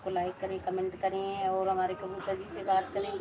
को लाइक करें, कमेंट करें और हमारे कबूतर जी से बात करें।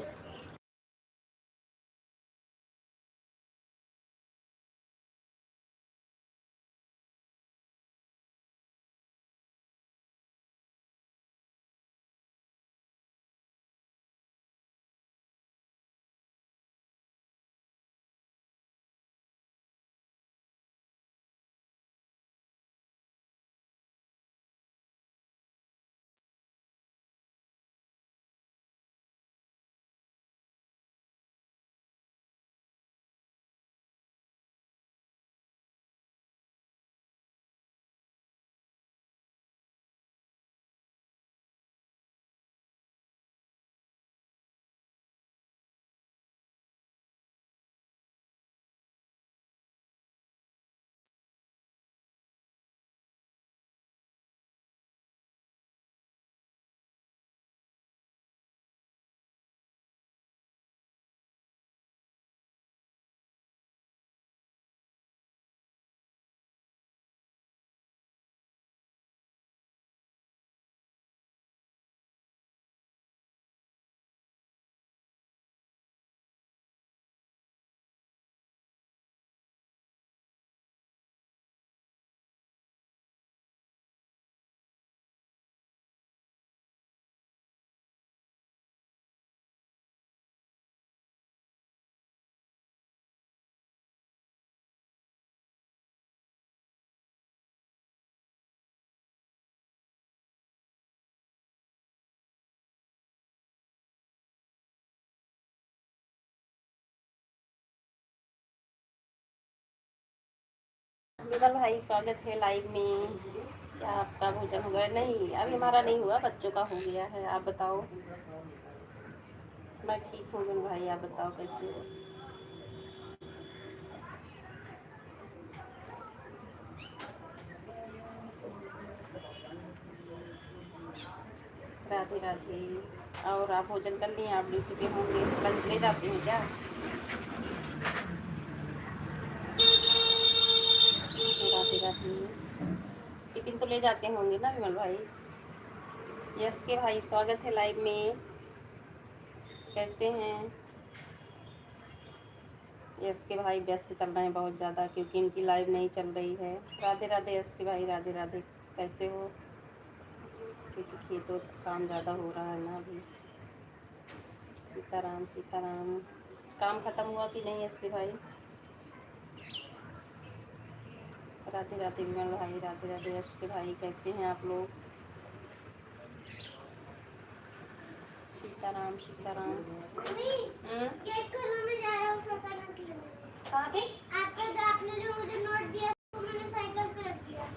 विमल भाई स्वागत है लाइव में। क्या आपका भोजन हो गया? नहीं, अभी हमारा नहीं हुआ, बच्चों का हो गया है। आप बताओ। मैं ठीक हूँ विमल भाई, आप बताओ कैसे हो? राधे राधे। और आप भोजन कर लिए? आप ड्यूटी पे होंगे, लंच ले जाते हैं क्या? राधे राधे। टिफिन तो ले जाते होंगे ना विमल भाई? यस के भाई स्वागत है लाइव में। कैसे हैं? यस के भाई व्यस्त चल रहे हैं बहुत ज़्यादा, क्योंकि इनकी लाइव नहीं चल रही है। राधे राधे यस के भाई, राधे राधे। कैसे हो? क्योंकि खेतों का काम ज़्यादा हो रहा है ना अभी। सीताराम सीताराम। काम ख़त्म हुआ कि नहीं यस के भाई? राधे राधे विमल भाई, राधे राधे यश के भाई। कैसे हैं आप लोग? सीताराम सीताराम। कहाँ पे? आपने जो मुझे नोट दिया वो मैंने साइकिल पे रख दिया।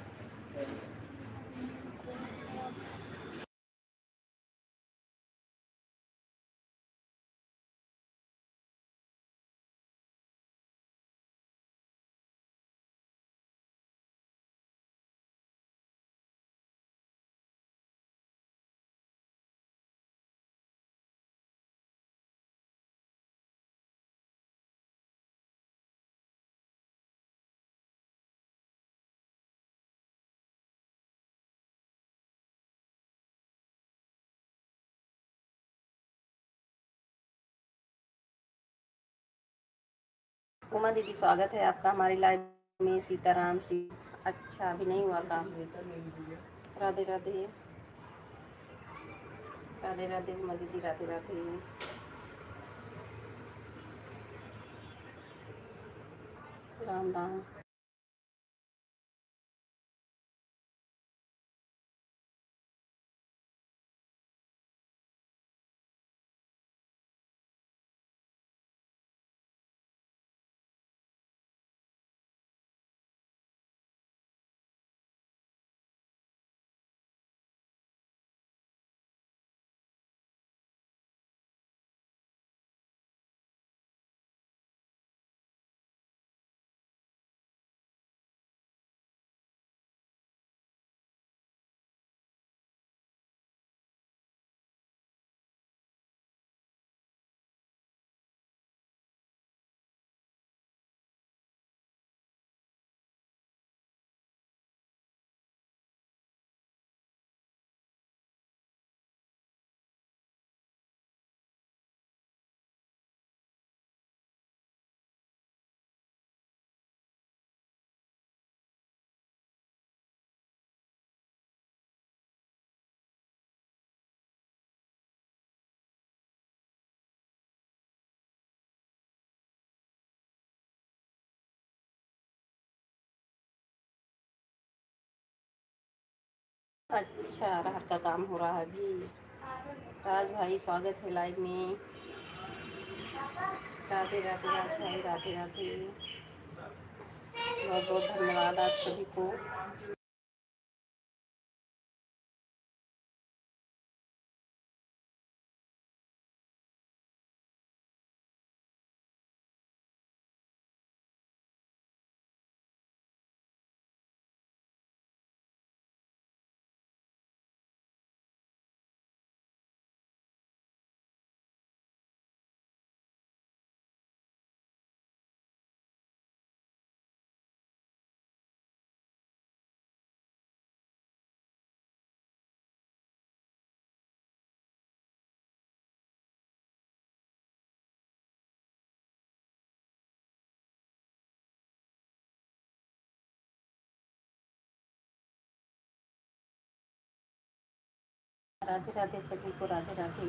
उमा दीदी स्वागत है आपका हमारी लाइव में। सीताराम सी। अच्छा अभी नहीं हुआ काम। राधे राधे। राधे राधे उमा दीदी, राधे राधे। राम राम। अच्छा, राहत का काम हो रहा है अभी। राज भाई स्वागत है लाइव में। राधे राधे राज भाई, राधे राधे। बहुत बहुत धन्यवाद आप सभी को। राधे राधे सभी को, राधे राधे।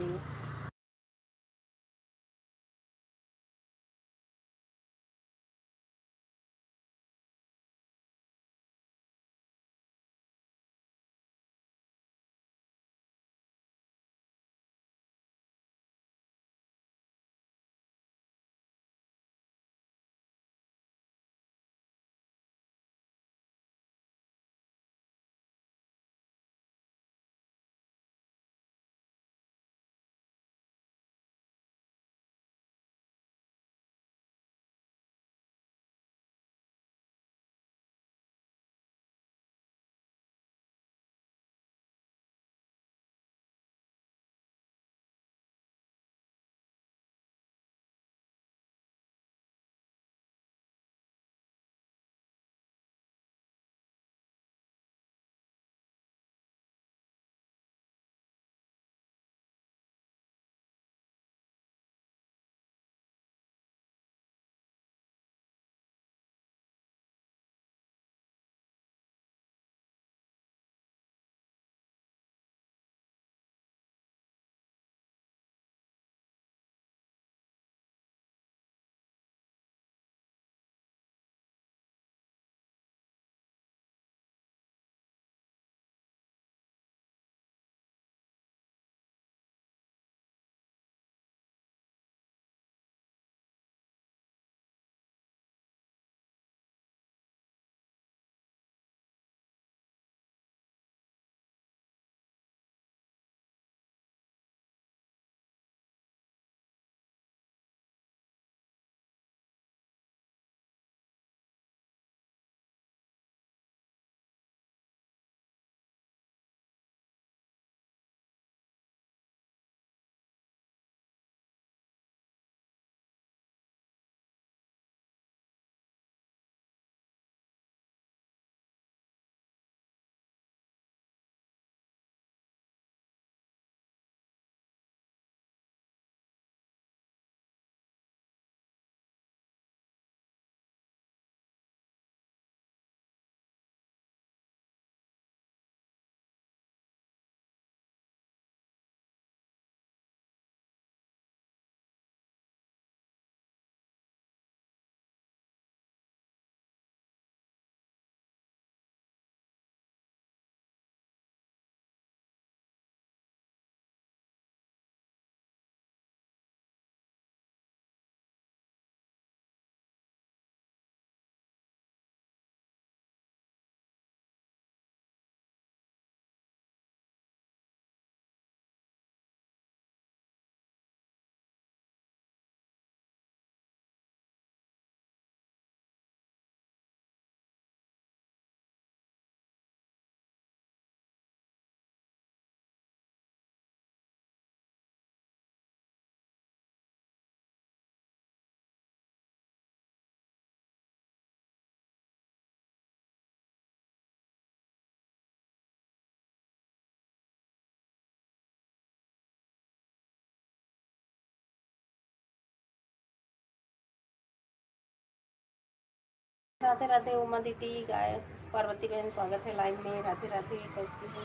राधे राधे उमा दीदी, गाय पार्वती बहन, स्वागत है लाइव में। राधे राधे, कैसी हो?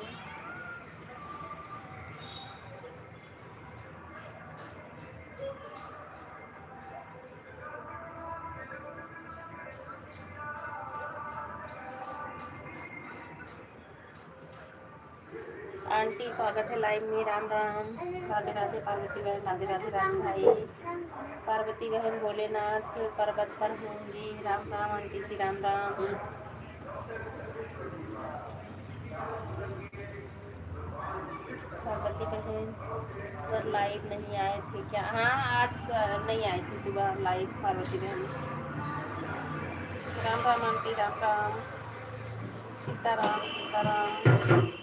आंटी स्वागत है लाइव में। राम राम, राधे राधे पार्वती बहन, राधे राधे राज भाई। पार्वती बहन भोलेनाथ पर्वत पर होंगी। राम राम आंटी जी, राम राम। पार्वती बहन अगर लाइव नहीं आए थे क्या? हाँ, आज नहीं आई थी सुबह लाइव पार्वती बहन। राम राम आंटी, राम राम। सीताराम सीताराम।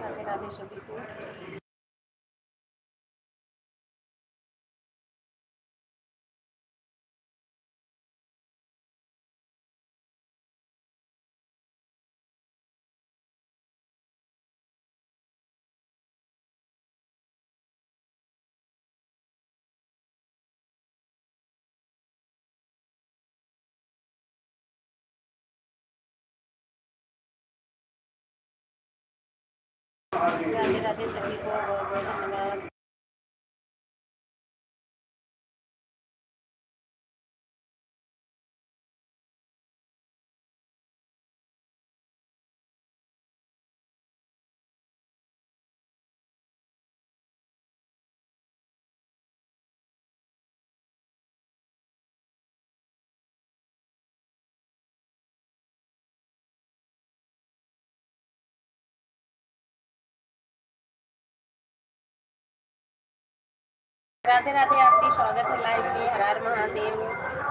राधे राधे सभी को। राधे राधे सभी को, बहुत बहुत धन्यवाद। राधे राधे आंटी, स्वागत है लाइव में। हर हर महादेव।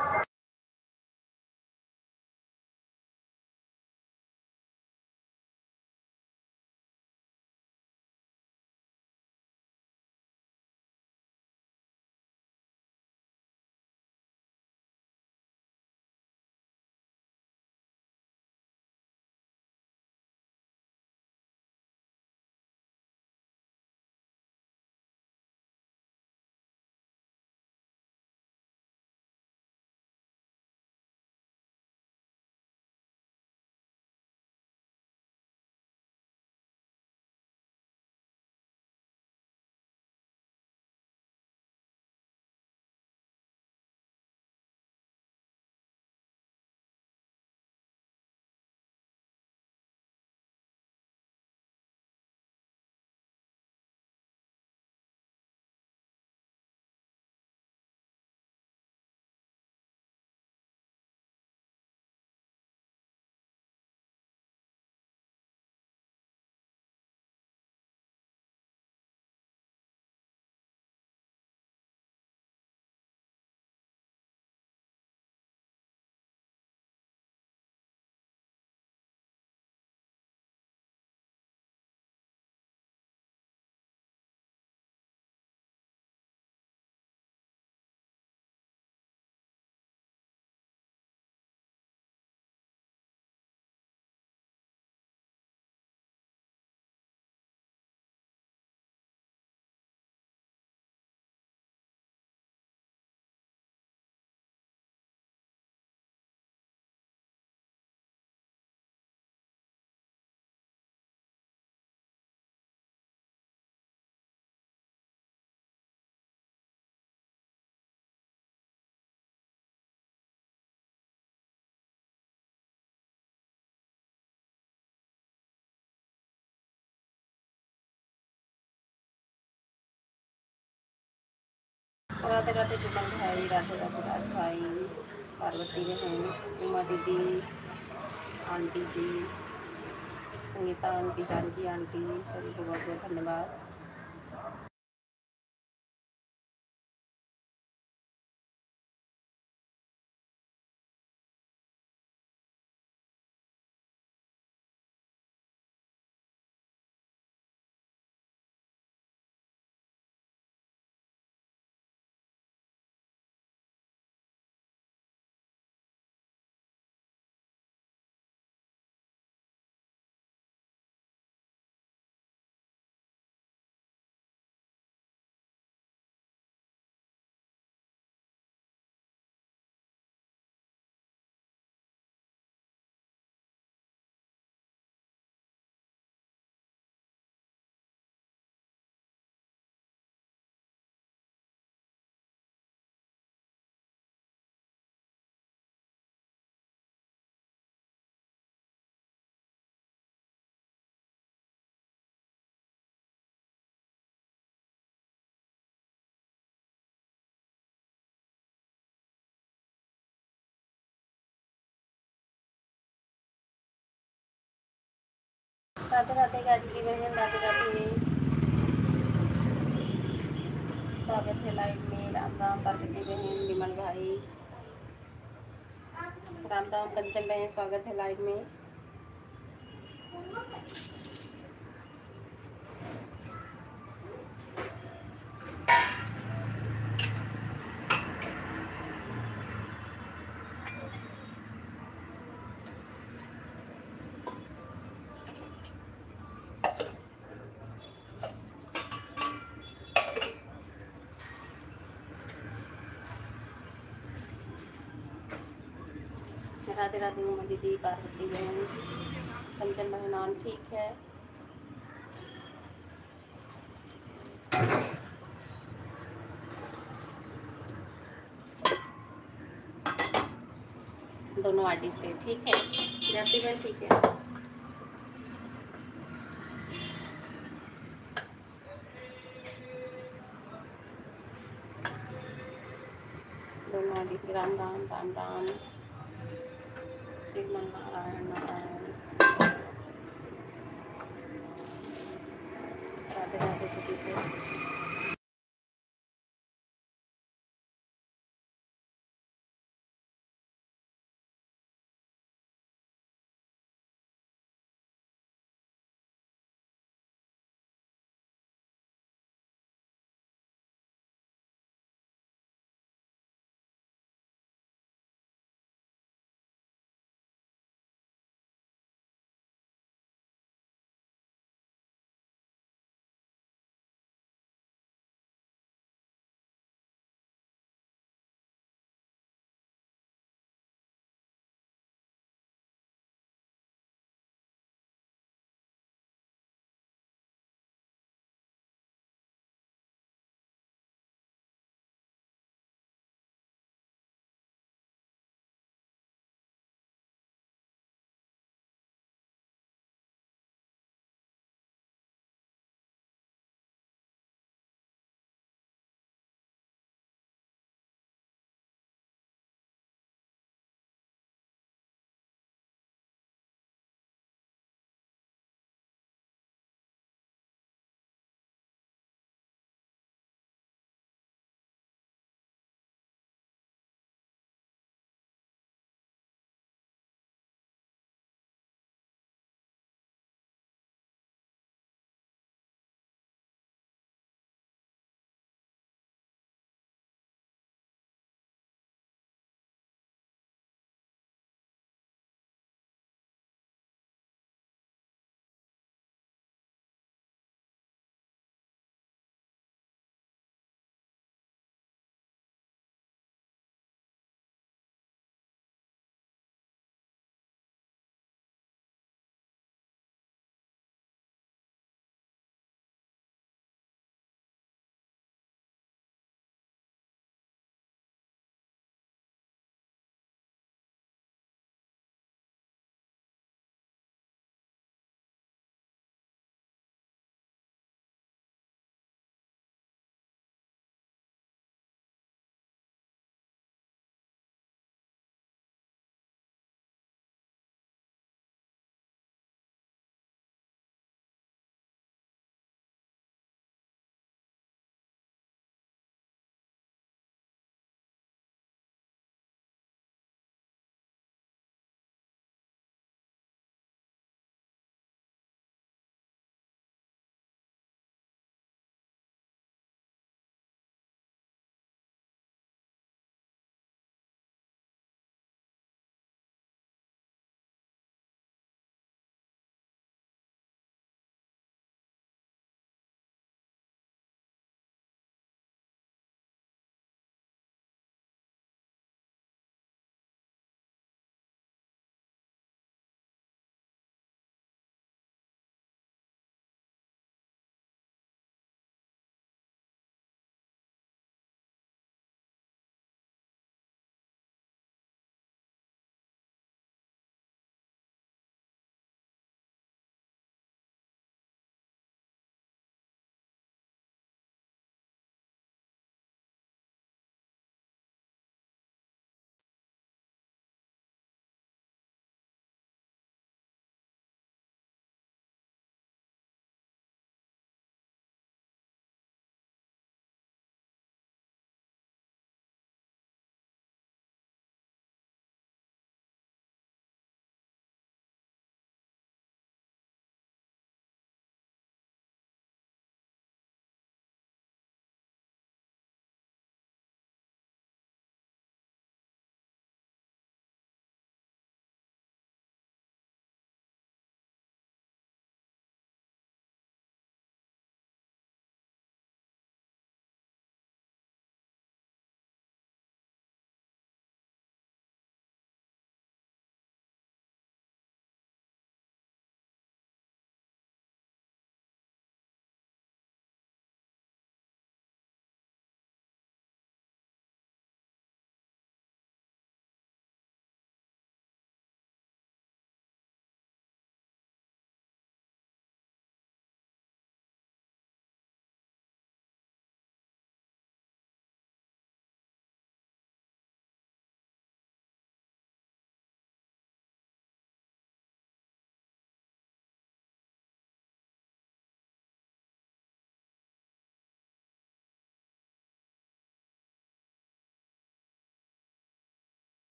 राधे राधे विमल भाई, राधे राधे राज भाई, पार्वती बहन, उमा दीदी, आंटी जी, संगीता आंटी, जानकी आंटी, सभी को बहुत बहुत धन्यवाद। राधे राधे गायत्री बहन, राधे राधे। स्वागत है लाइव में। राम राम पार्वती बहन, विमल भाई, राम राम कंचन बहन, स्वागत है लाइव में। राधे राधे उमा दीदी, पार्वती बहन, कंचन बहन ऑन ठीक है। दोनों आईडी से ठीक है। जैसी बहन ठीक है। दोनों आईडी से राम राम राम राम। श्रीमन नारायण नारायण। राधे राधे सभी को।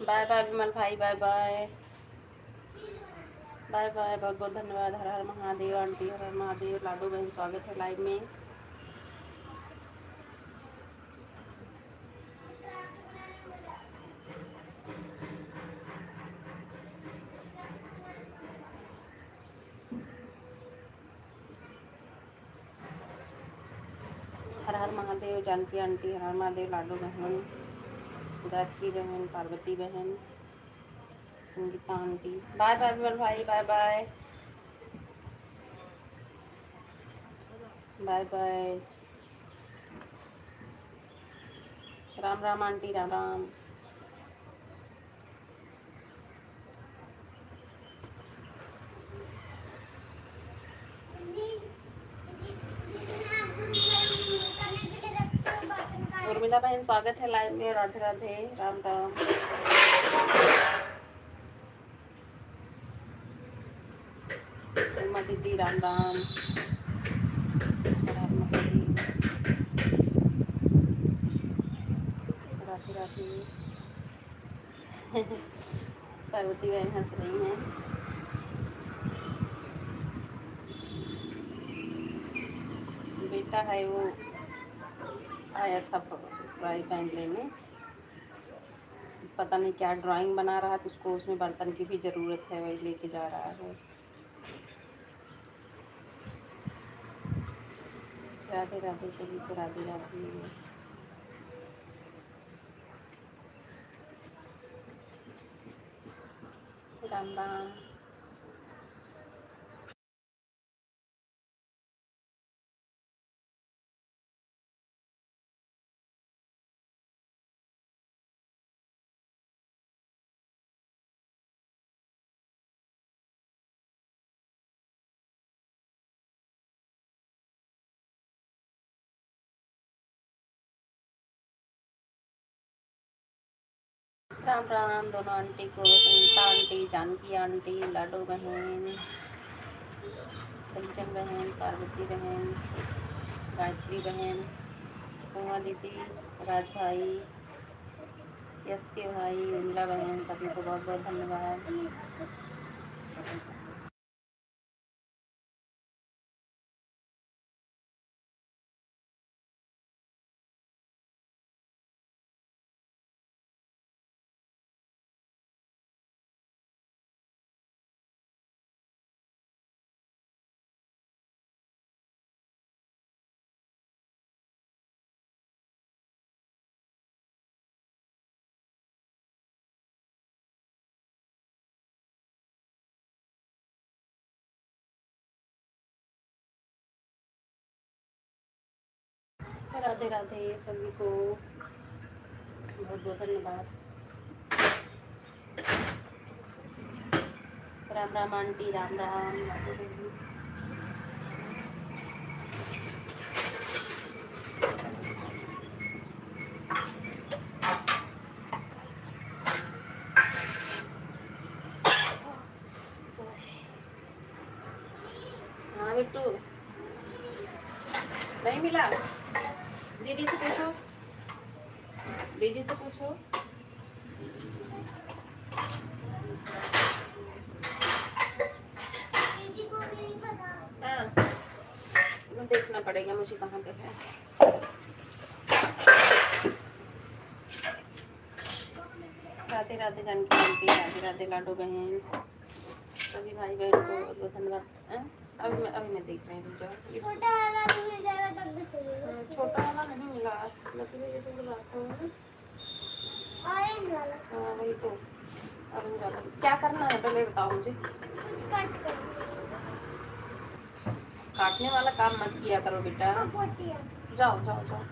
बाय बाय विमल भाई, बाय बाय बाय बाय, बहुत बहुत धन्यवाद। हर हर महादेव आंटी, हर हर महादेव। लाडो बहन स्वागत है लाइव में। हर हर महादेव जानकी आंटी, हर हर महादेव लाडो बहन, गायत्री बहन, पार्वती बहन, Sangeeta aunty. Bye bye Vimal भाई, bye bye bye bye. Ram Ram aunty, Ram Ram. Urmila बहन स्वागत है लाइव में। राधे राधे, राम राम। उमा दीदी, राम राम। हर हर महादेव, राधे राधे। पार्वती बहन हंस रही हैं। बेटा है वो आया था फ्राई पैन लेने, पता नहीं क्या ड्राइंग बना रहा तो उसको उसमें बर्तन की भी ज़रूरत है, वही लेके जा रहा है। राधे राधे सभी को, राधे राधे। राम राम। राम राम दोनों आंटी को, संगीता आंटी, जानकी आंटी, लाडो बहन, कंचन बहन, पार्वती बहन, गायत्री बहन, उमा दीदी, राज भाई, यश के भाई, उर्मिला बहन, सभी को बहुत बहुत धन्यवाद। राधे राधे सभी को, बहुत बहुत धन्यवाद। राम राम आंटी, राम राम। हाँ बिट्टू, नहीं मिला? दीदी से पूछो, दीदी से पूछो। हाँ, देखना पड़ेगा मुझे कहाँ पे है। राधे राधे जानकी आंटी, राधे राधे लाडो बहन, सभी भाई बहन को बहुत बहुत धन्यवाद। अभी मैं देख रही हूँ। छोटा वाला भी मिल जाएगा तब भी चलेगा। छोटा वाला नहीं मिला, लेकिन ये तो रखा है ऑरेंज वाला। हाँ वही तो ऑरेंज वाला। क्या करना है पहले बताओ मुझे। कुछ काटने वाला काम मत किया करो बेटा। जाओ जाओ जाओ,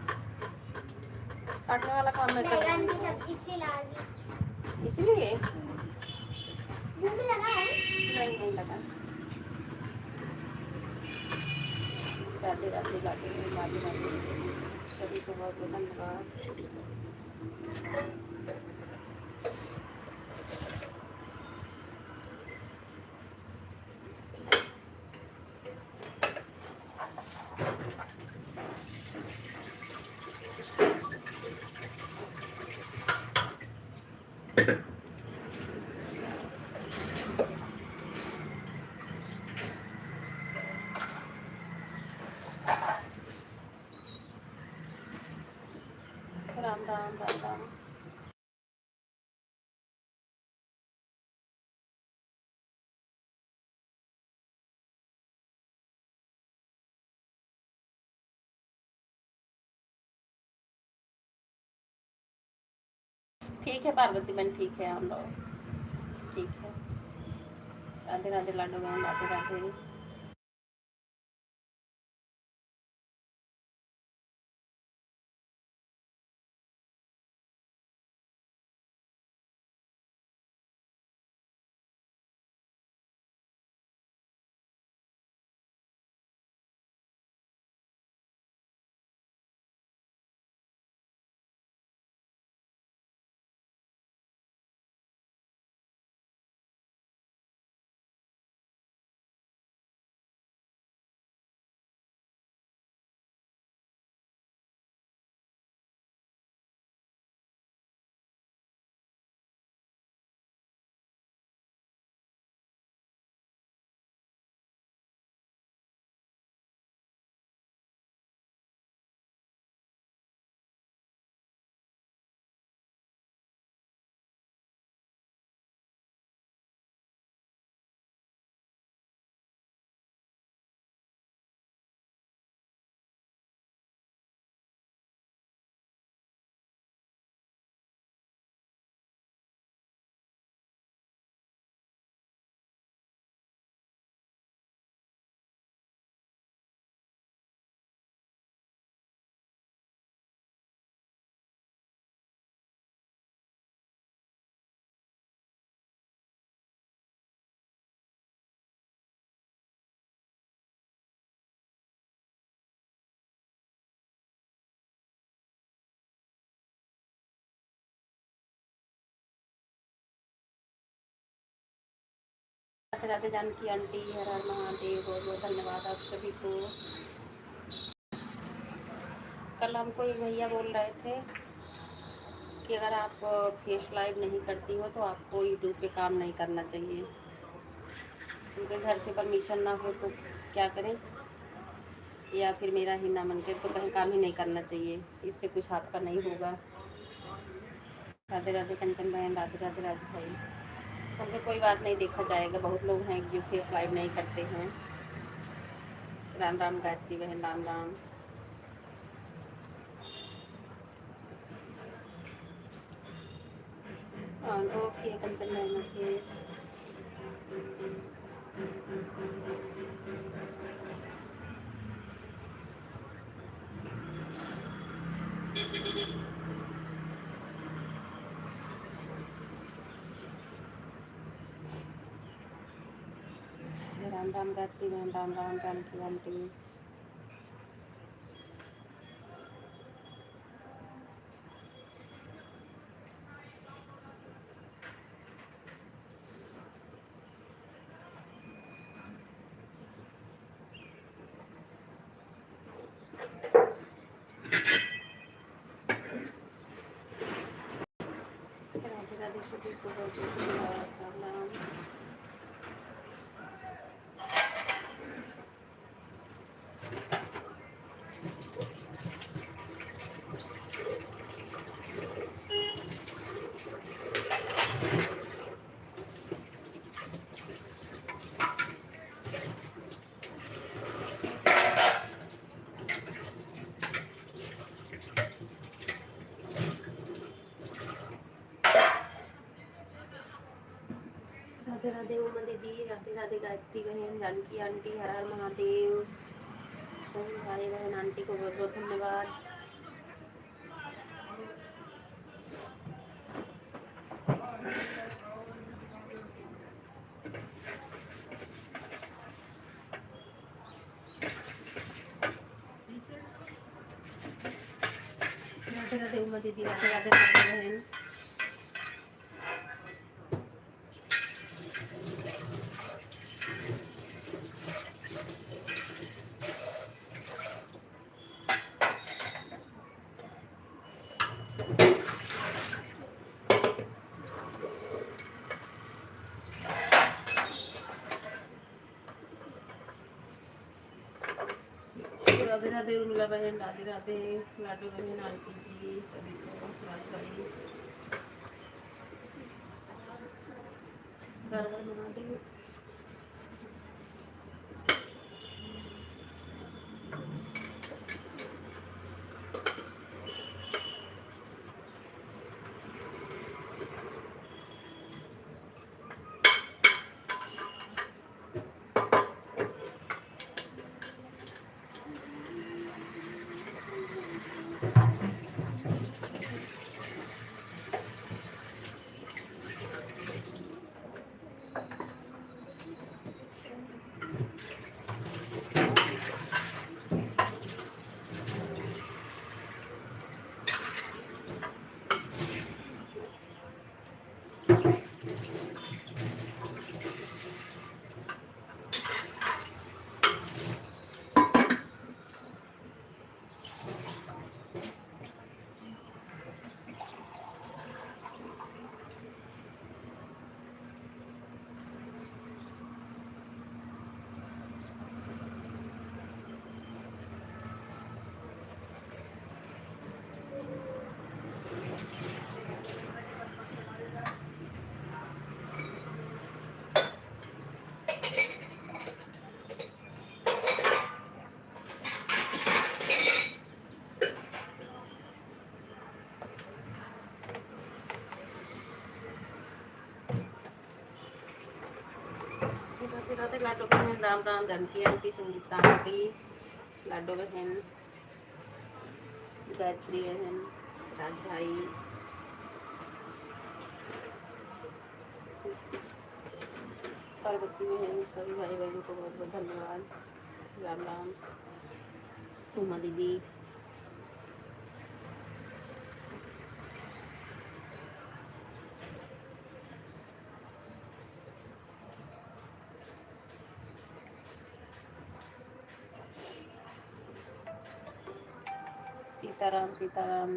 काटने वाला काम मैं कर रही हूँ इसलिए। नहीं नहीं लगा। राधे राधे लाडो, राधे राधे सभी को बहुत बहुत धन्यवाद। राम राम राम राम। ठीक है पार्वती बहन, ठीक है हम लोग, ठीक है। राधे राधे लाडो बहन, राधे राधे। राधे राधे जानकी आंटी, हर हर महादेव, बहुत बहुत धन्यवाद आप सभी को। कल हमको एक भैया बोल रहे थे कि अगर आप फेस लाइव नहीं करती हो तो आपको यूट्यूब पे काम नहीं करना चाहिए। उनके घर से परमिशन ना हो तो क्या करें, या फिर मेरा ही ना मन करे तो कहीं काम ही नहीं करना चाहिए, इससे कुछ आपका नहीं होगा। राधे राधे कंचन बहन, राधे राधे राजू भाई। हमको कोई बात नहीं, देखा जाएगा। बहुत लोग हैं जो फेस लाइव नहीं करते हैं। राम राम गायत्री बहन, राम राम। ओके कंचन बहन, ओके। राम राम गायत्री बहन, राम राम जानकी आंटी। राधे राधे सभी को बहुत बहुत धन्यवाद, राम राम। राधे राधे उमा दीदी, राधे राधे गायत्री बहन, जानकी आंटी, हर हर महादेव। सभी भाई बहन आंटी को बहुत बहुत धन्यवाद। राधे राधे उमा दीदी, राधे राधे भाई बहन। राधे राधे उर्मिला बहन, राधे राधे लाडो बहन, आंटी जी सभी को, राज भाई घर घर बना देंगे। राधे राधे लाडो बहन, राम राम जानकी आंटी, संगीता आंटी, लाडो बहन, गायत्री बहन, राज भाई, पार्वती बहन, सभी भाई बहनों को बहुत बहुत धन्यवाद। राम राम। उमा दीदी, सीताराम सीताराम।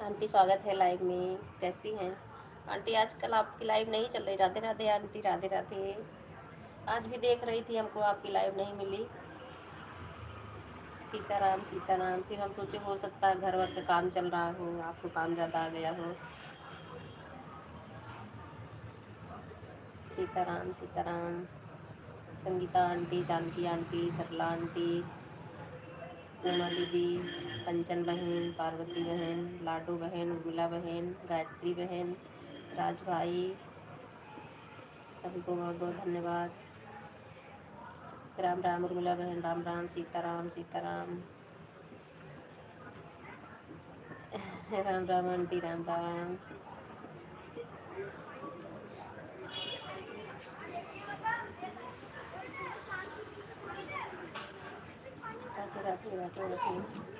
आंटी स्वागत है लाइव में। कैसी हैं आंटी? आजकल आपकी लाइव नहीं चल रही। राधे राधे आंटी, राधे राधे। आज भी देख रही थी, हमको आपकी लाइव नहीं मिली। सीताराम सीताराम। फिर हम सोचे हो सकता है घर वर पे काम चल रहा हो, आपको काम ज़्यादा आ गया हो। सीताराम सीताराम। संगीता आंटी, जानकी आंटी, सरला आंटी, उमा दीदी, कंचन बहन, पार्वती बहन, लाडू बहन, उर्मिला बहन, गायत्री बहन, राज भाई, सभी को बहुत बहुत धन्यवाद। राम राम उर्मिला बहन, राम राम। सीताराम सीताराम। राम राम आंटी, राम राम। राधे राधे राधे राधे।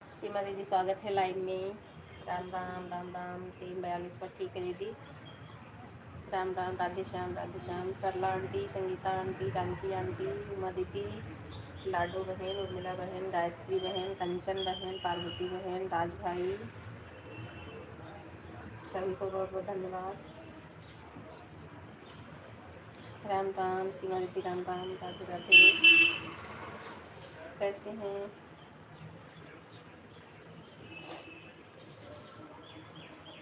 सीमा दीदी स्वागत है लाइव में। राम राम राम राम। 342 पर ठीक है दीदी। Ram Ram. Radhe Shyam, Radhe Shyam. Sarla aunty, Sangeeta aunty, Janaki aunty, Uma दीदी, लाडो बहन, उर्मिला बहन, गायत्री बहन, कंचन बहन, पार्वती बहन, राज भाई, सभी को बहुत बहुत धन्यवाद। राम राम। सीमा दीदी राम राम, राधे राधे। कैसे हैं?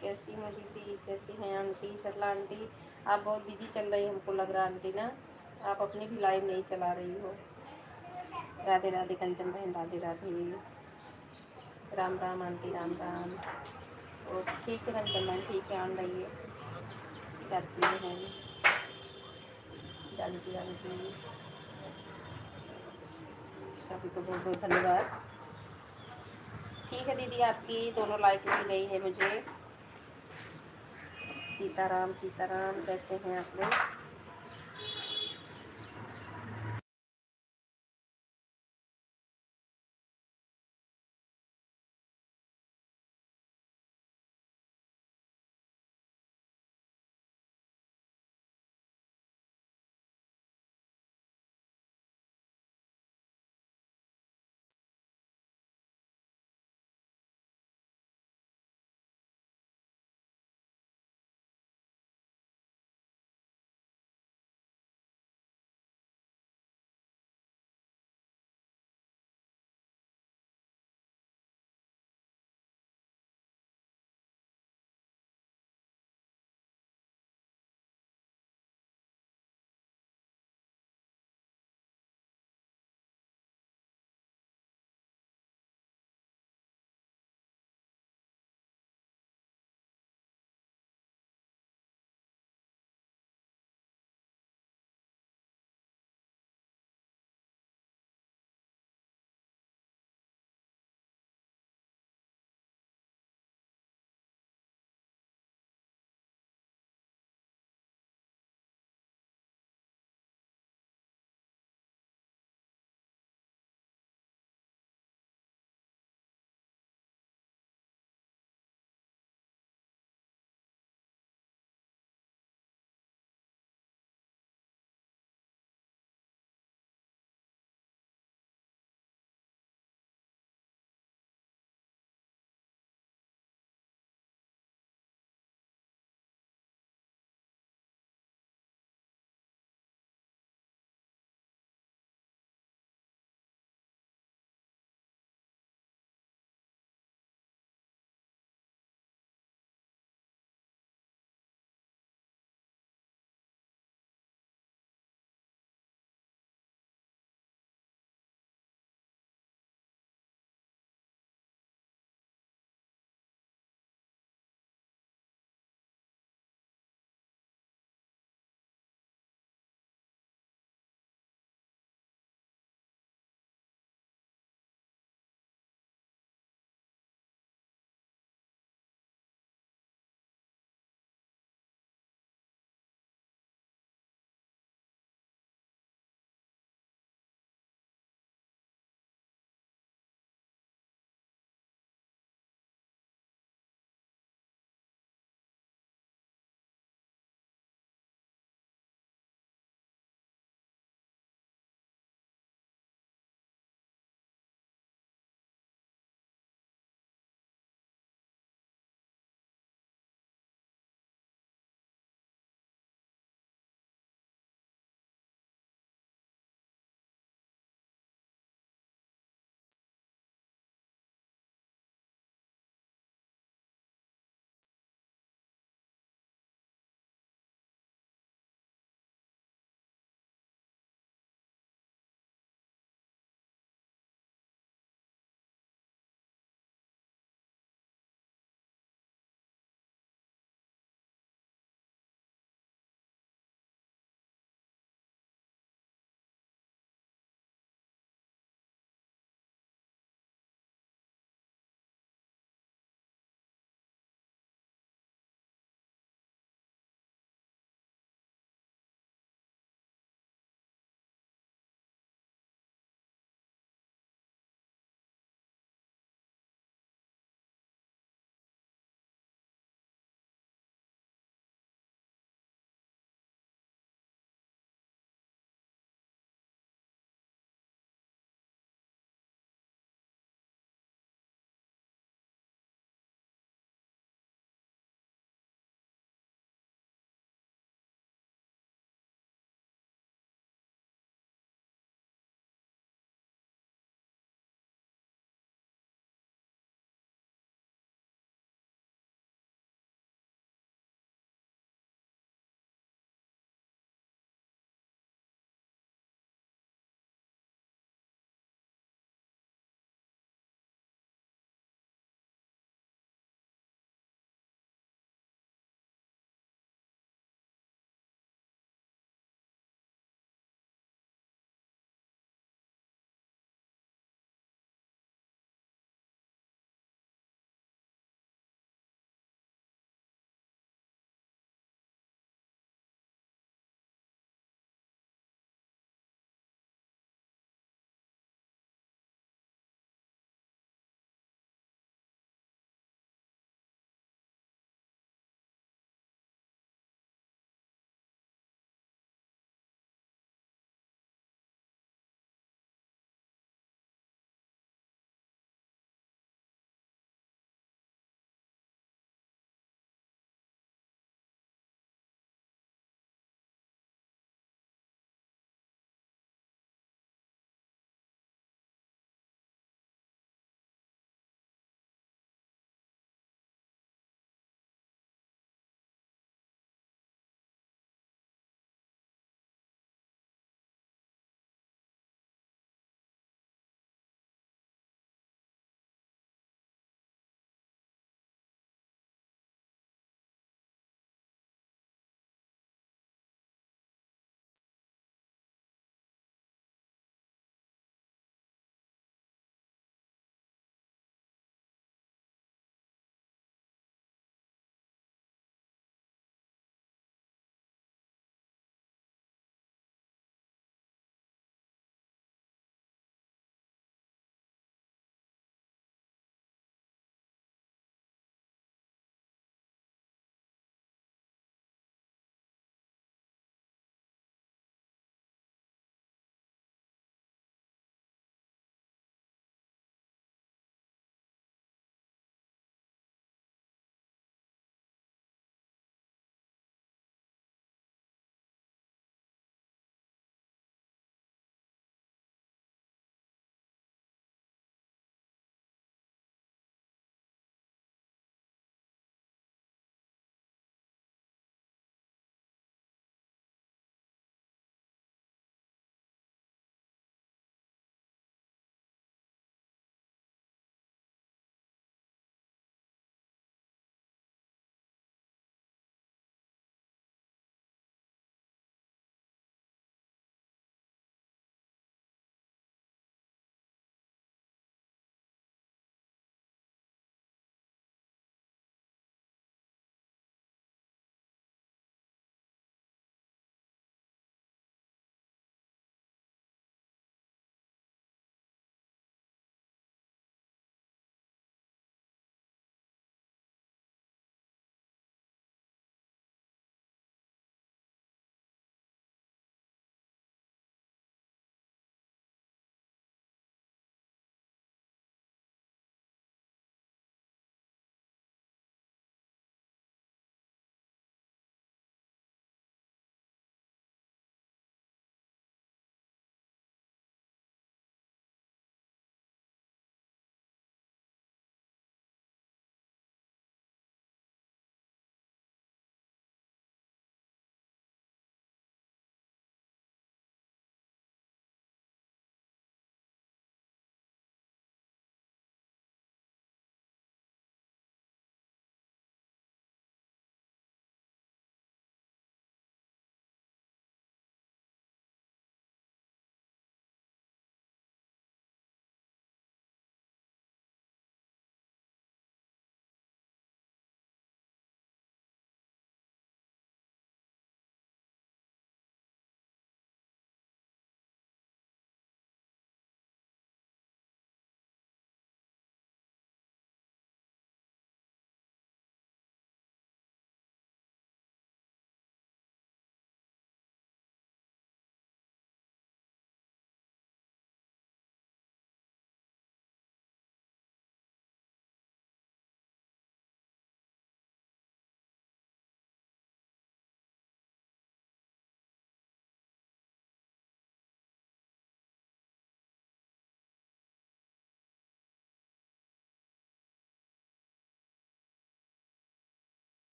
कैसी हैं दीदी? कैसी हैं आंटी? सरला आंटी, आप बहुत बिजी चल रही, हमको लग रहा आंटी ना, आप अपनी भी लाइव नहीं चला रही हो। राधे राधे कंचन बहन, राधे राधे। राम राम आंटी, राम राम। और ठीक है कंचन बहन, ठीक है, आन रही है। गायत्री बहन, जानकी आंटी, सभी को बहुत बहुत धन्यवाद। ठीक है दीदी, आपकी दोनों लाइक मिल गई है मुझे। सीताराम सीताराम। कैसे हैं आप लोग?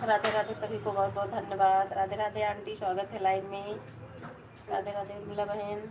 राधे राधे, सभी को बहुत बहुत धन्यवाद। राधे राधे आंटी, स्वागत है लाइव में। राधे राधे उर्मिला बहन।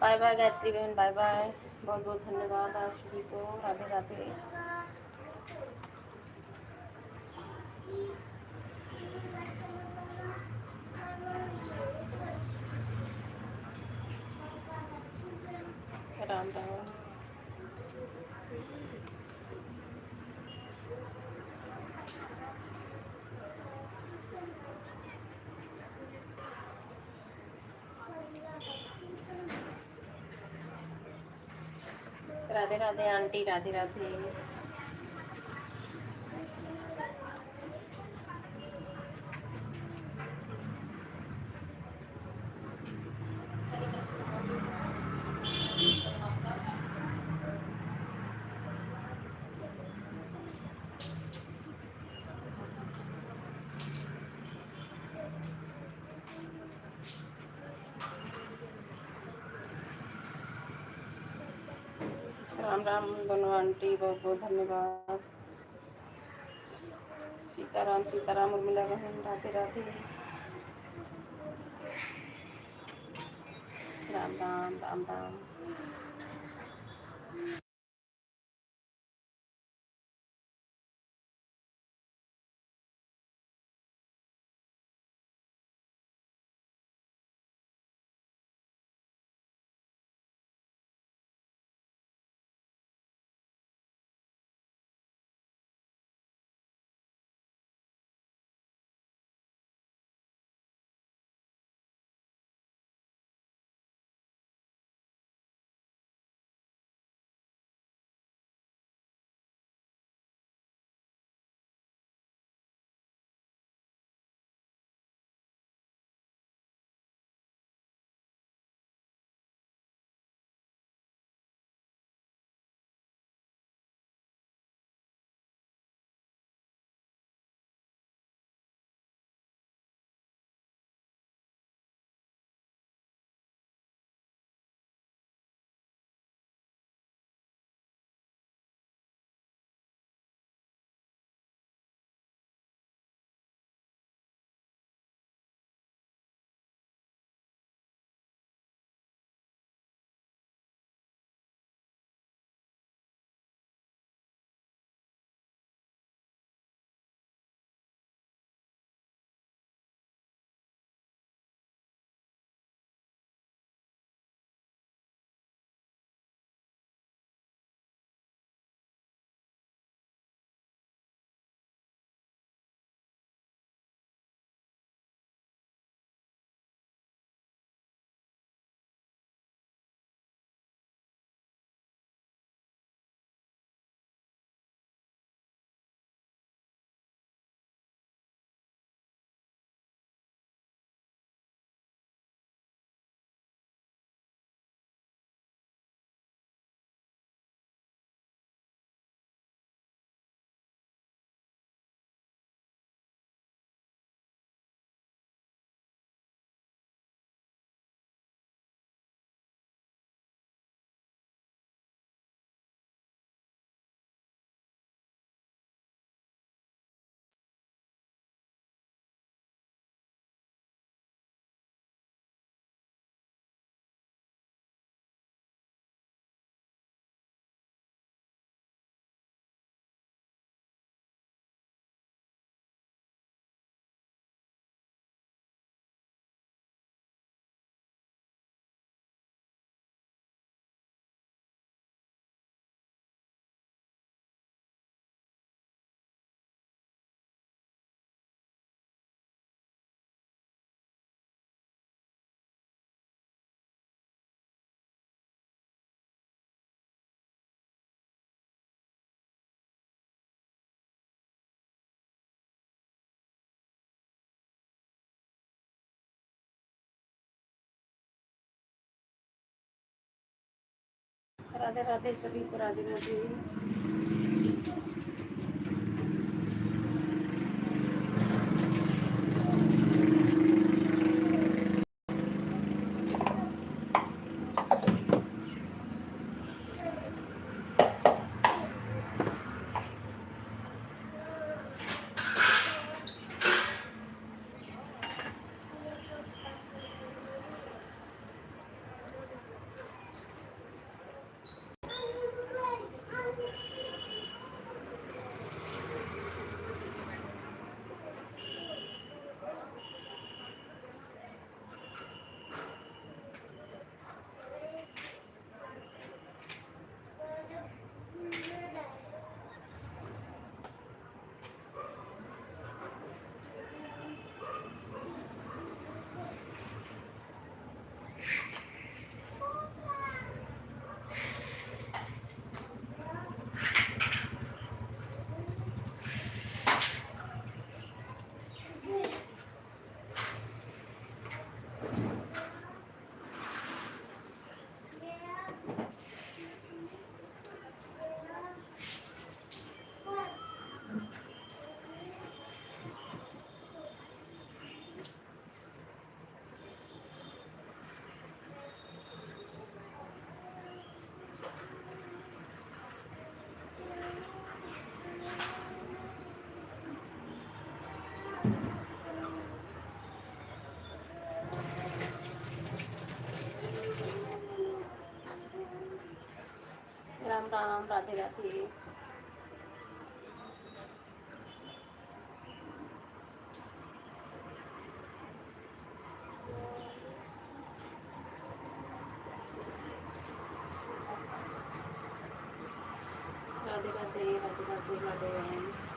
बाय बाय गायत्री बहन, बाय बाय। बहुत बहुत धन्यवाद आप सभी को। राधे राधे। राम राम। राधे राधे आंटी, राधे राधे। राम राम दोनों आंटी, बहुत बहुत धन्यवाद। सीताराम सीताराम उर्मिला बहन, राधे राधे। राम राम राम राम। राधे राधे सभी को, राधे राधे। राम राधे राधे। राधे राधे राधे राधे राधे।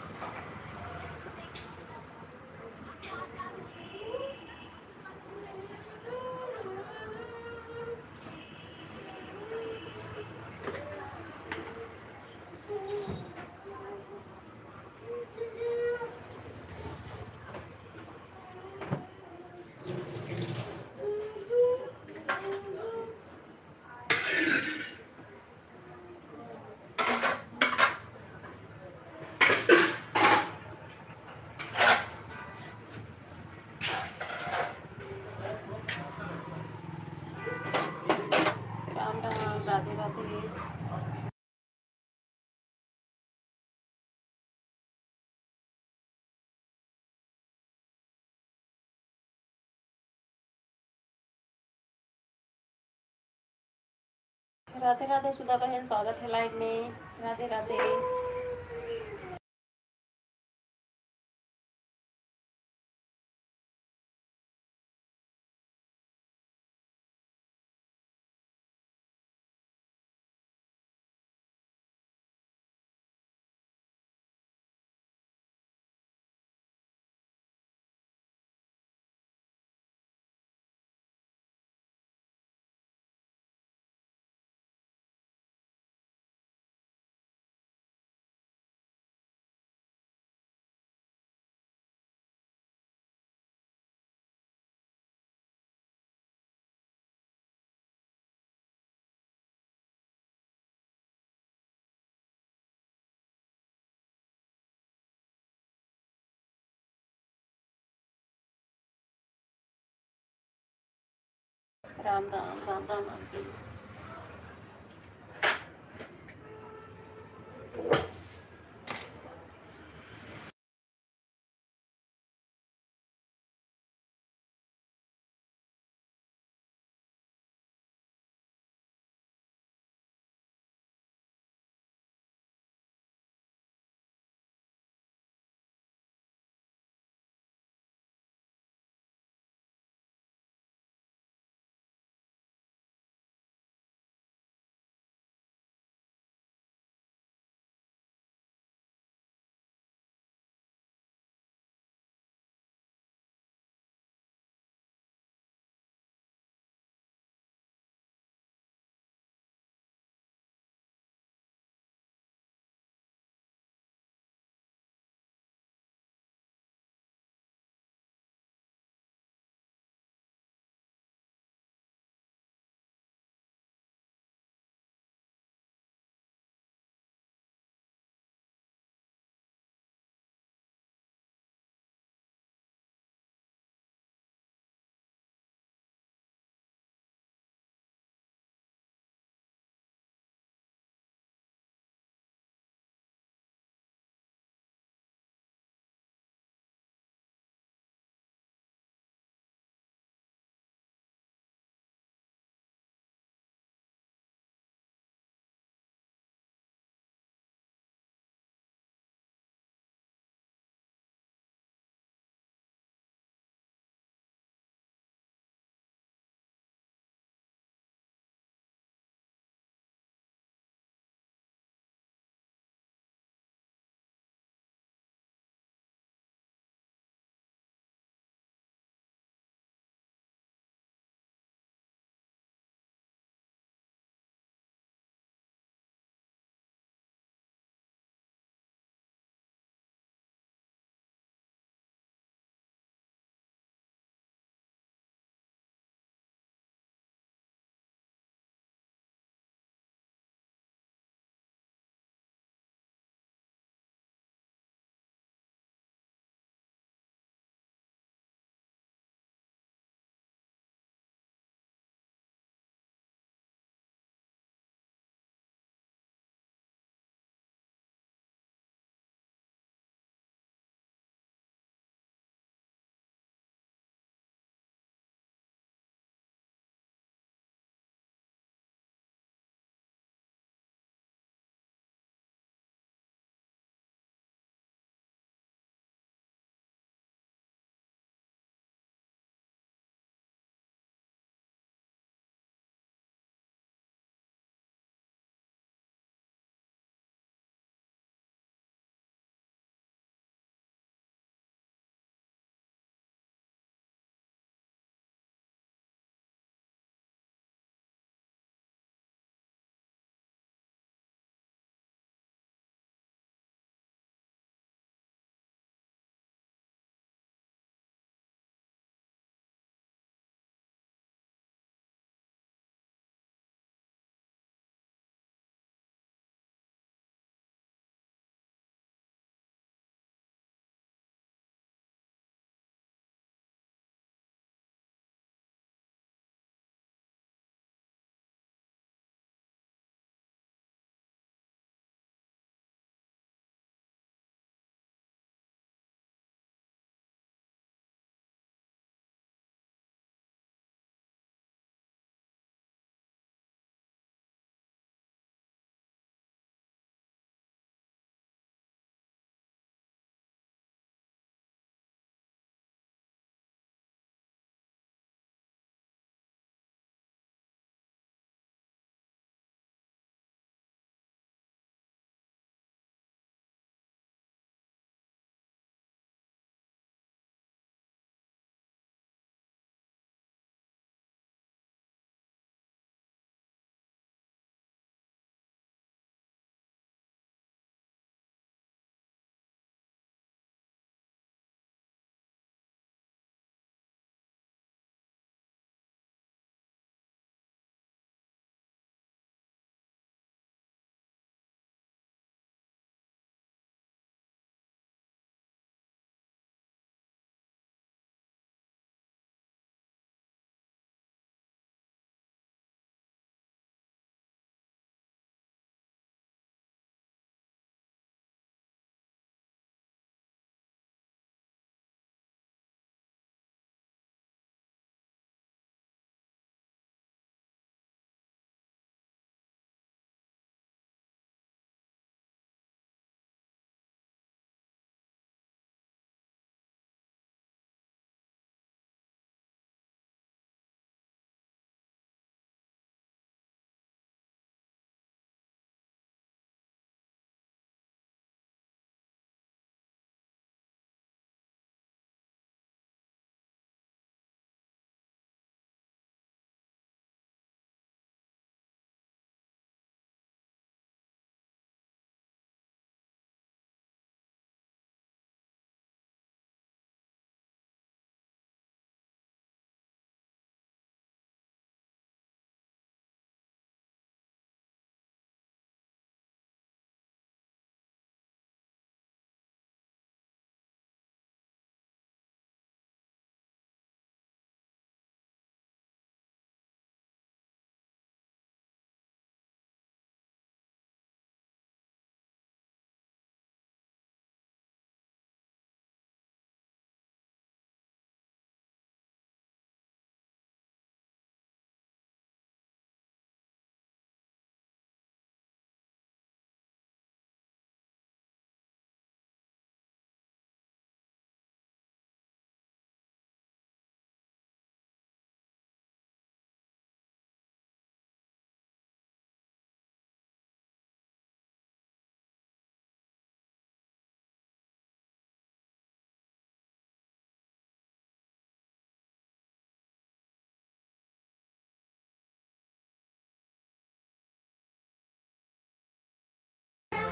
राम राम राधे राधे। राधे राधे सुधा बहन, स्वागत है लाइव में। राधे राधे। राम राम राम राम आंटी।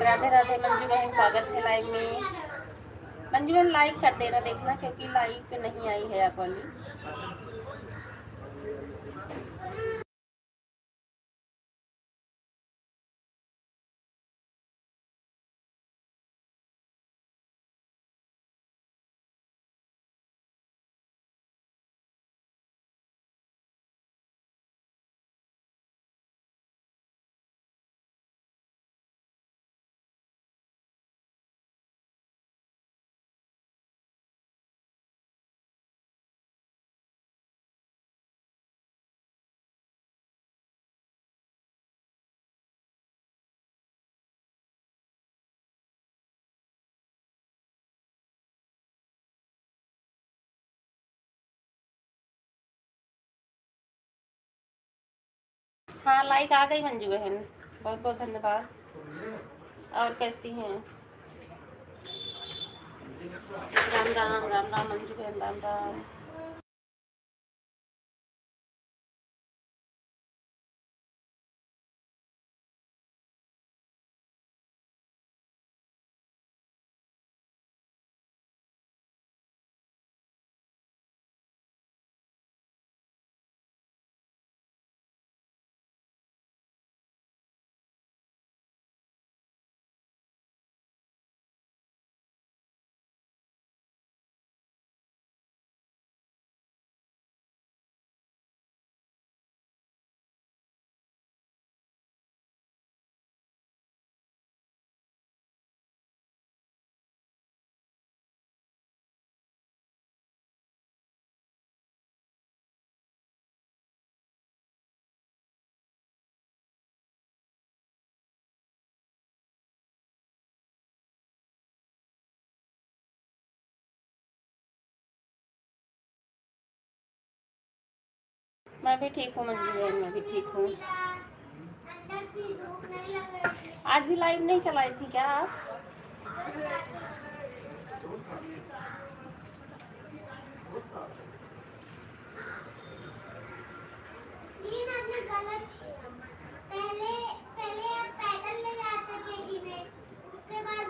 राधे राधे मंजू बहन, स्वागत है लाइव में। मंजू बहन लाइक कर देना, देखना क्योंकि लाइक नहीं आई है आप वाली। हाँ लाइक आ गई मंजू बहन, बहुत बहुत धन्यवाद। और कैसी हैं? राम राम राम राम मंजू बहन, राम राम। मैं भी ठीक हूँ मंजू बहन, मैं भी ठीक हूँ। आज भी लाइव नहीं चलाई थी क्या आप? पहले पहले आप पैदल ले जाते थे जी में, उसके बाद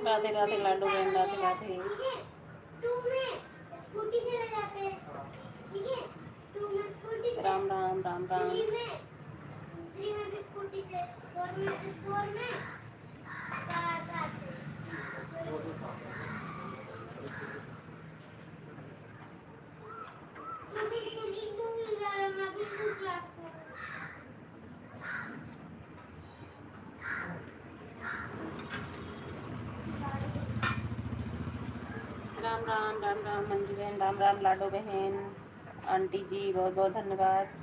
राधे राधे लाडो बहन, राधे राधे। टू में स्कूटी से ले जाते, ठीक है? टू में स्कूटी से, राम राम राम राम। थ्री में भी स्कूटी से, फोर में कार से। राम राम राम राम मंजू बहन, राम राम लाडो बहन, आंटी जी बहुत बहुत धन्यवाद।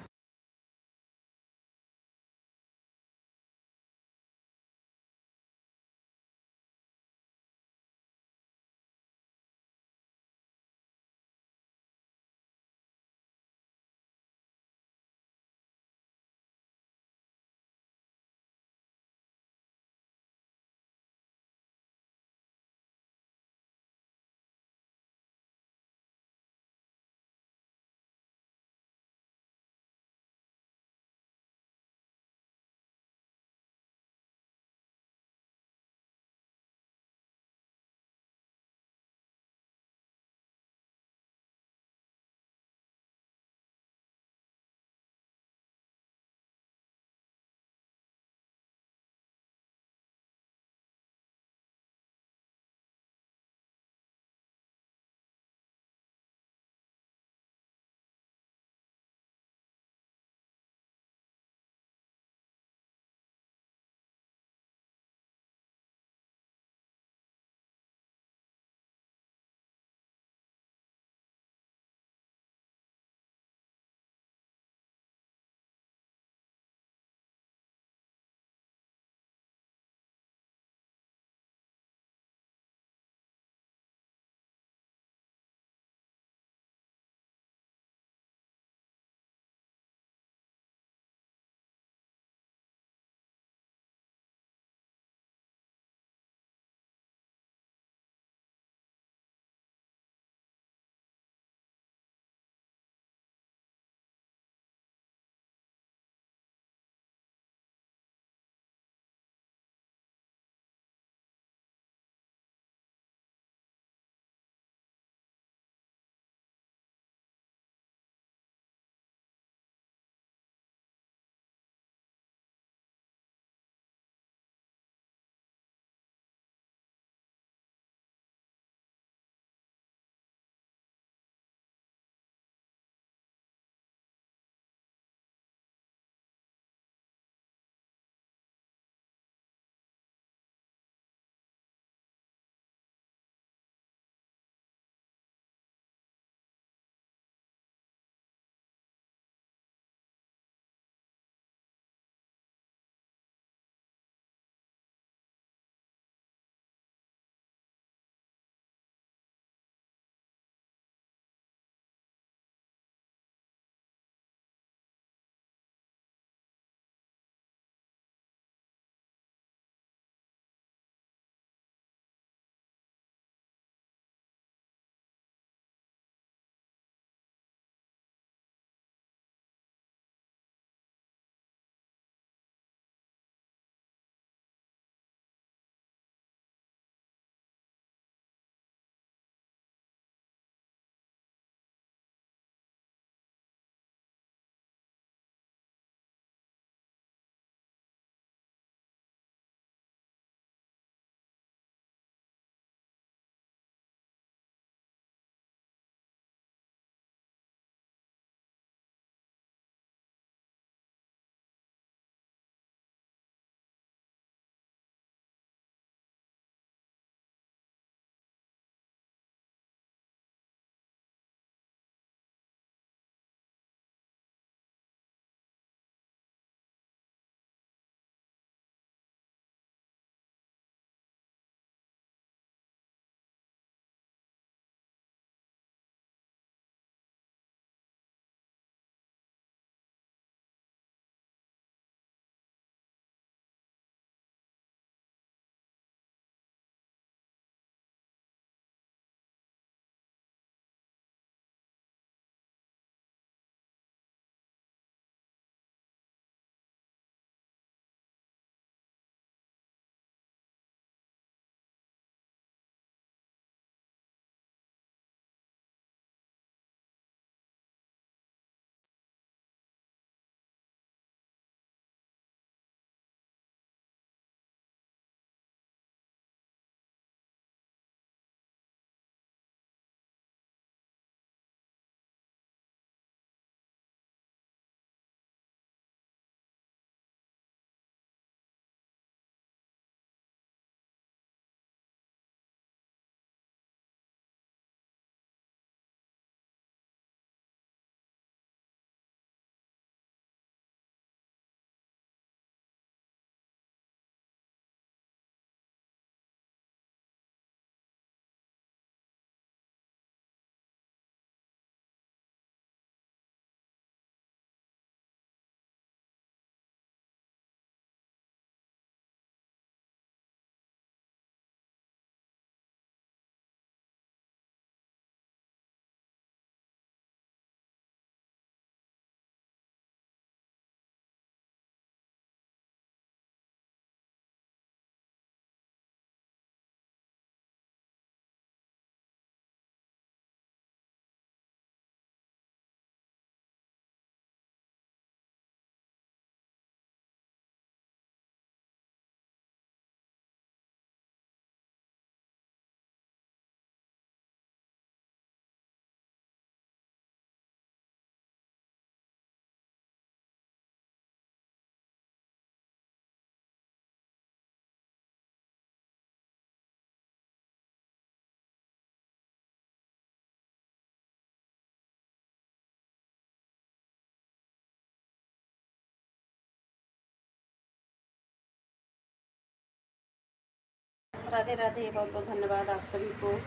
राधे राधे, बहुत बहुत धन्यवाद आप सभी को।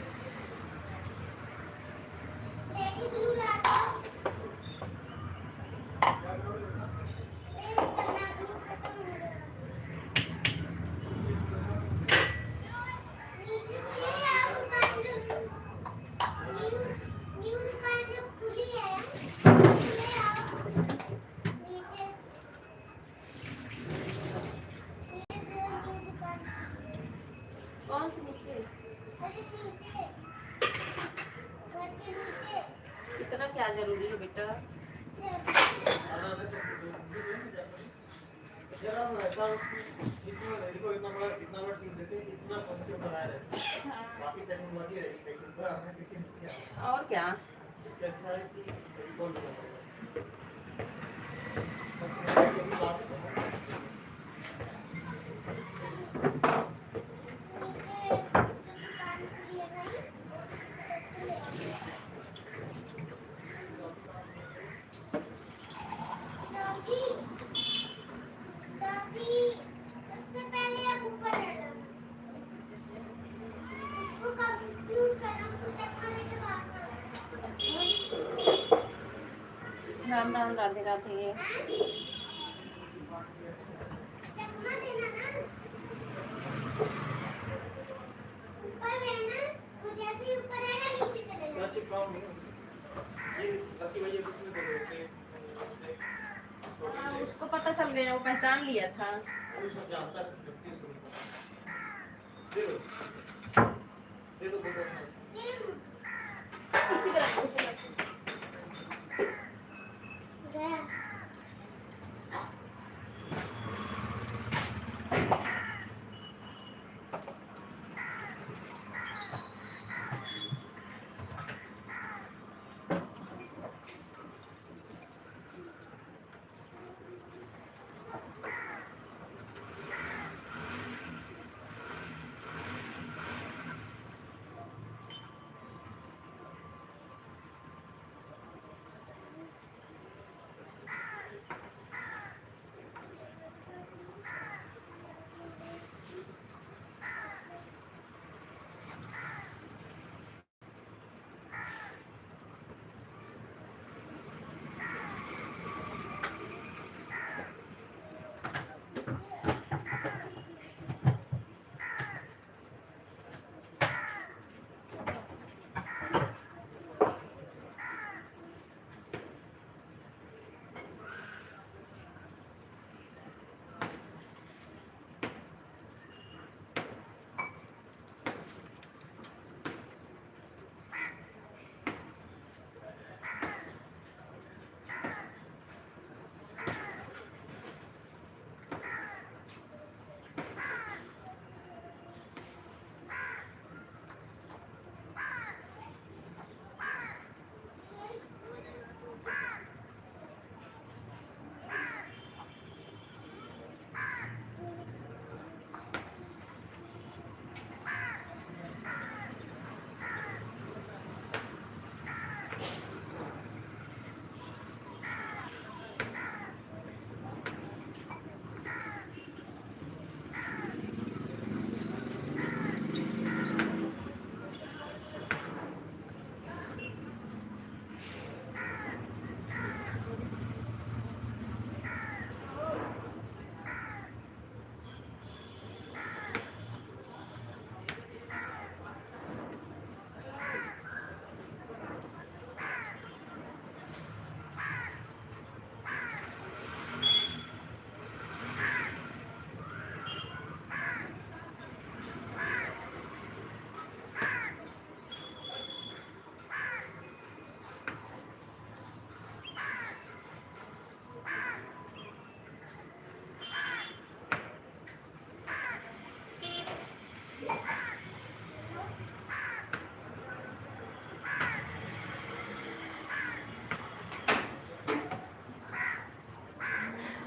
कौन सी नीचे? इतना क्या जरूरी है बेटा? और क्या? राम राम, राधे राधे। उसको पता चल गया, वो पहचान लिया था।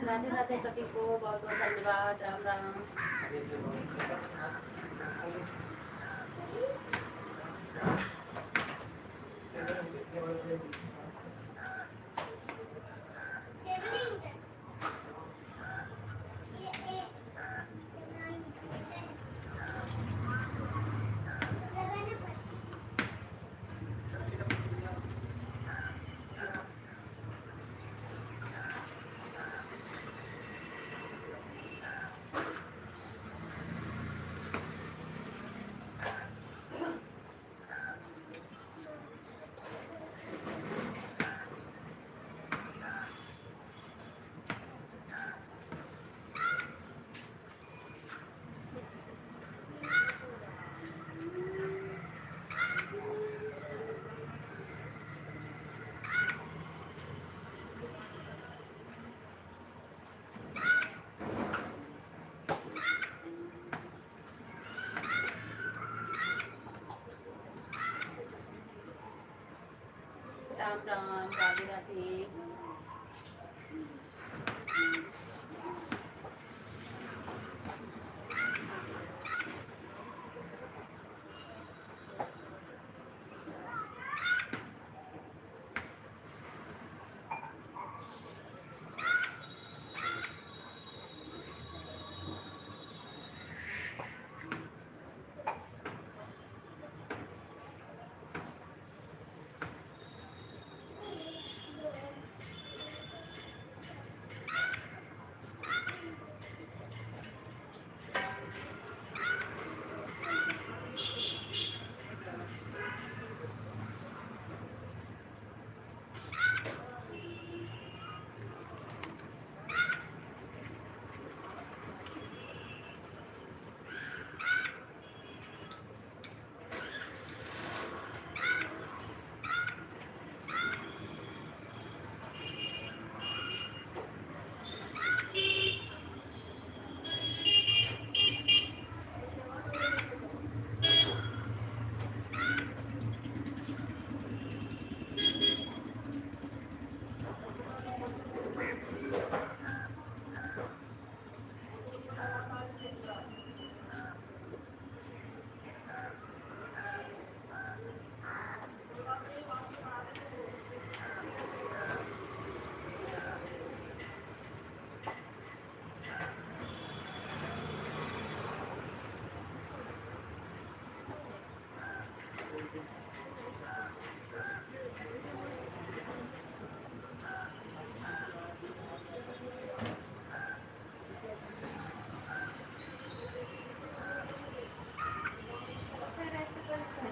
राधे राधे सभी को, बहुत बहुत धन्यवाद। राम राम। राम राम, राधे राधे।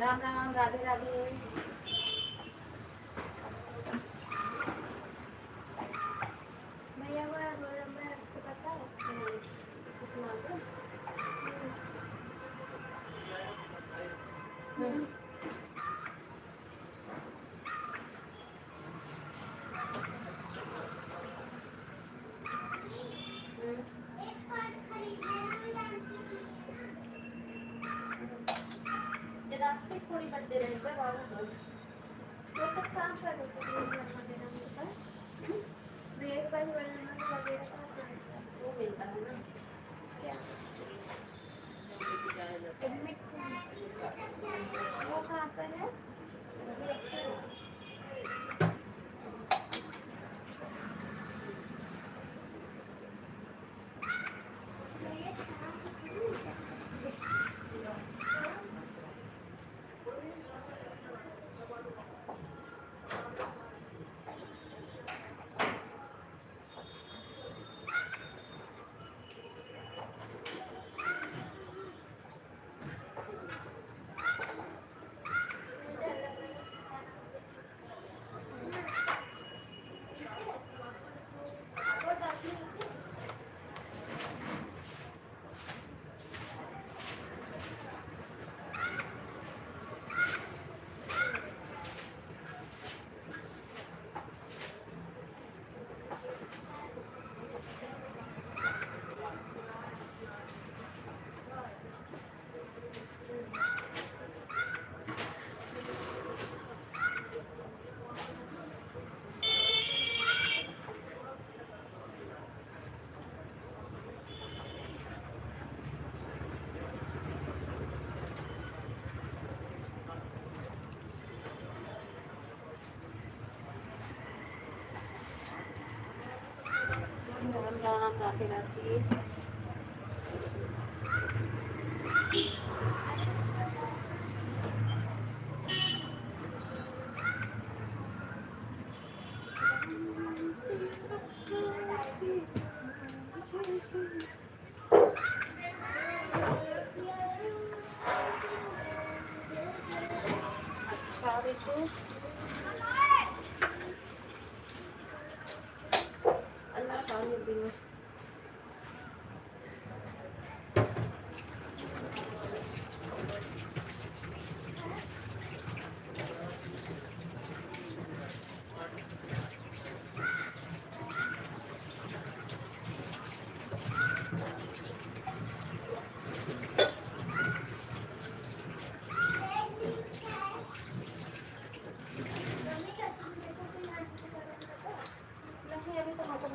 राम राम, राधे राधे। भैया मैं आपको बताऊँ सुषमा को? एक पर्स खरीदना है विदांशी के लिए ये रात से थोड़ी बर्थडे रहता है बाबू को। वो सब काम करो तो ब्रेक वगैरह मिलता है ब्रेक वगैरह कहाँ पे मिलता है वो मिलता है ना क्या जाया जाता है। एडमिट वो कहाँ पर है राम राम, राधे राधे। अच्छा बेटू, अल्लाह पानी दियो।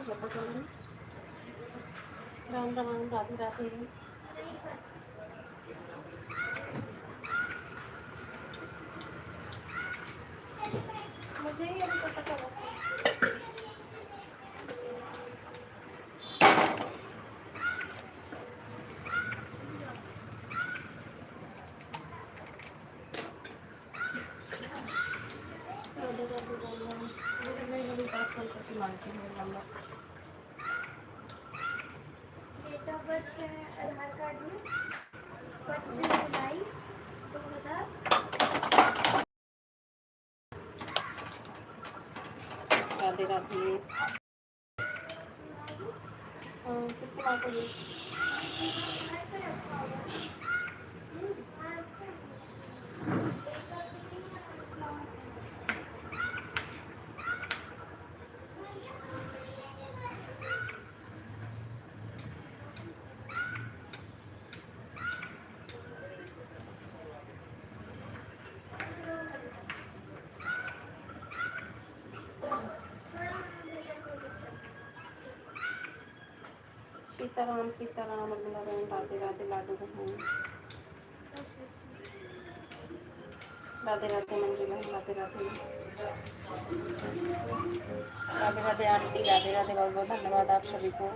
पता चला ना। राम राम, राधे राधे। मुझे ही अभी पता चला था। राधे राधे बोल रहा हूँ। मुझे नहीं मेरे पास कॉल करके मांगती हूँ नंबर। डेट ऑफ बर्थ क्या है आधार कार्ड में? 25 जुलाई 2000। राधे राधे। किससे बात हो गई? घर पे रखा होगा। हाँ, रखा है। एक बार से नहीं रखा है। सीताराम सीताराम, अल्लाह बहन, राधे राधे लाडू बहन। राधे राधे मंजू बहन, राधे राधे। राधे राधे आंटी, राधे राधे, बहुत बहुत धन्यवाद आप सभी को।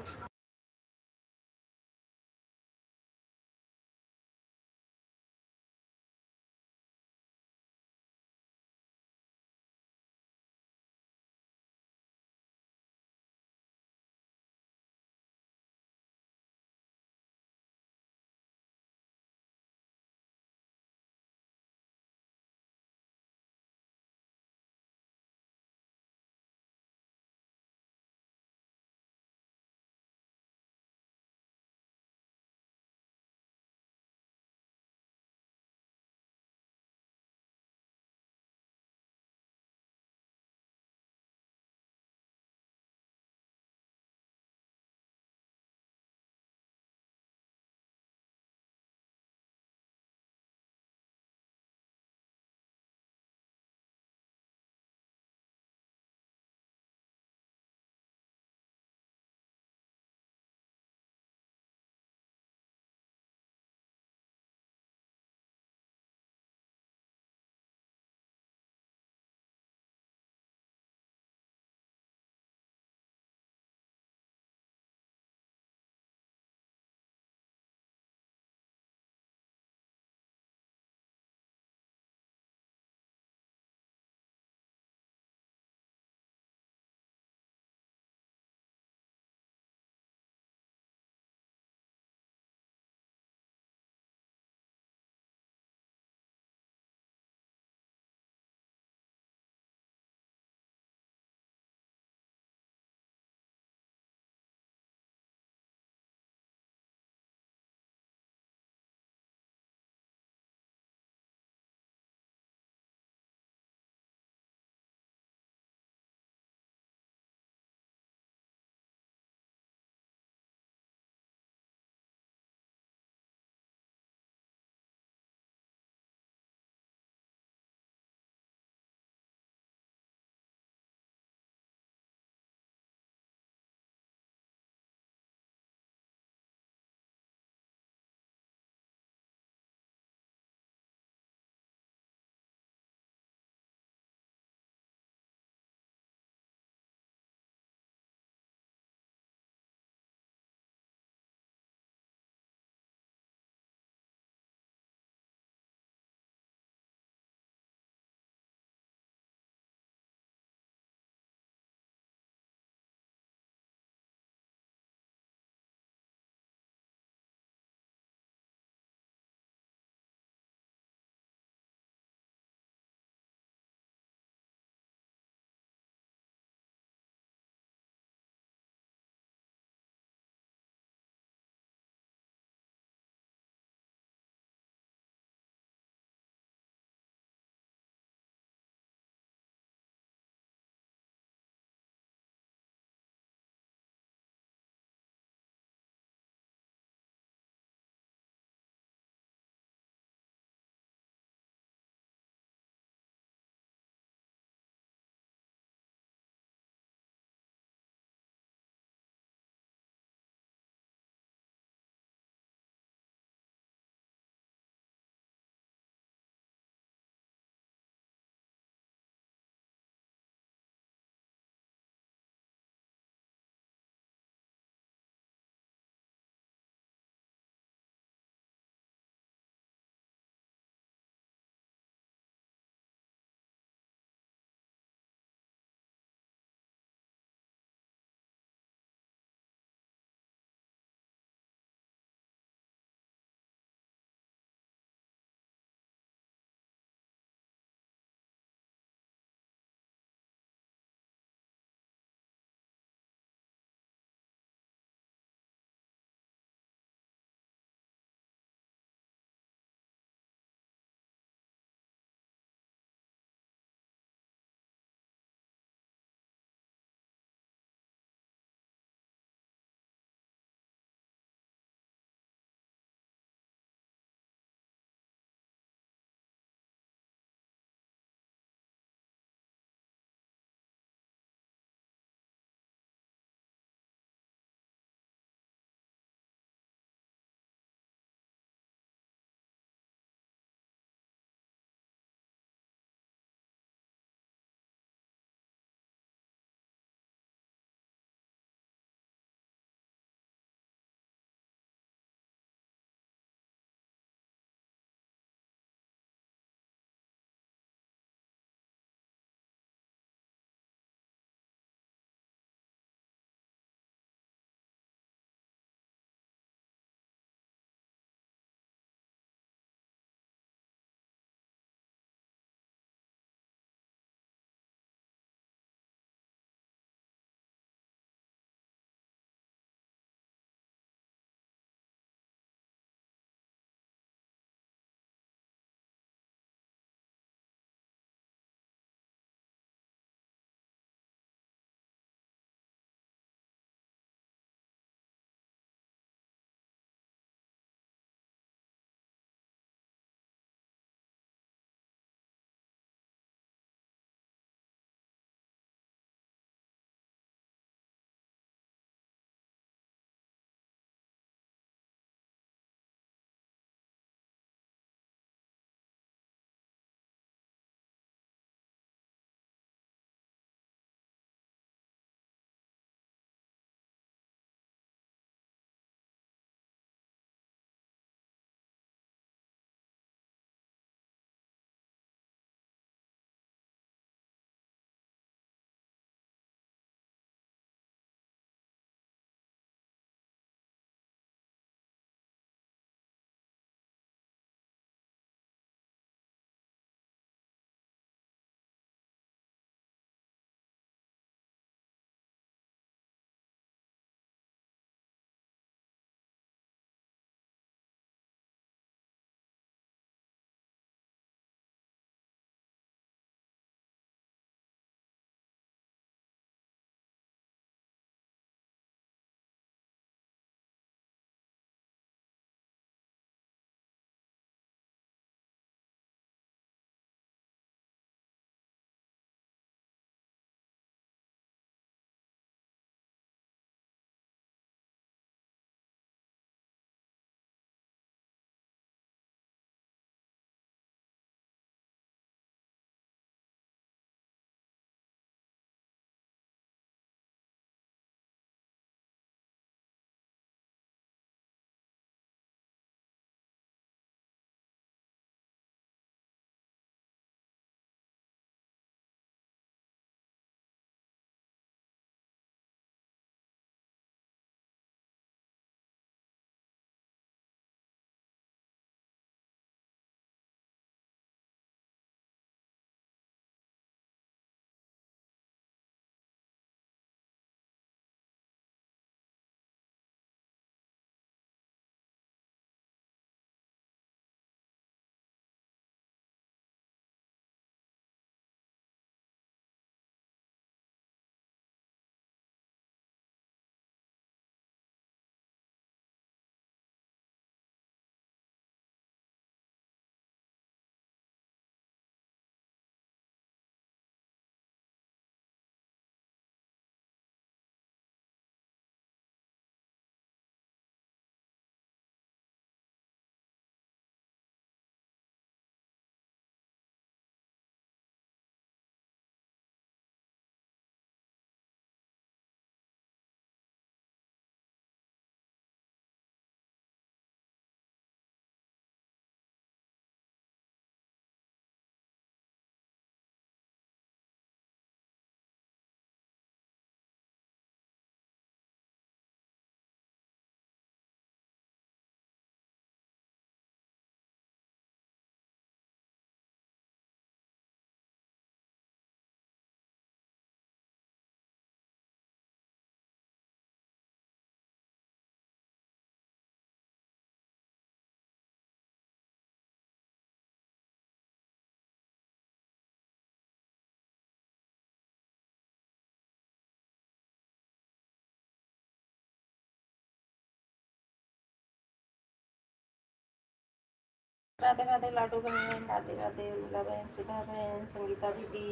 राधे राधे लाडू बहन, राधे राधे उर्मिला बहन, सुधा बहन, संगीता दीदी,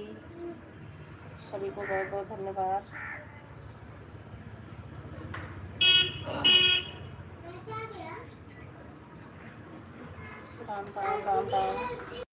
सभी को बहुत बहुत धन्यवाद। राम राम राम राम।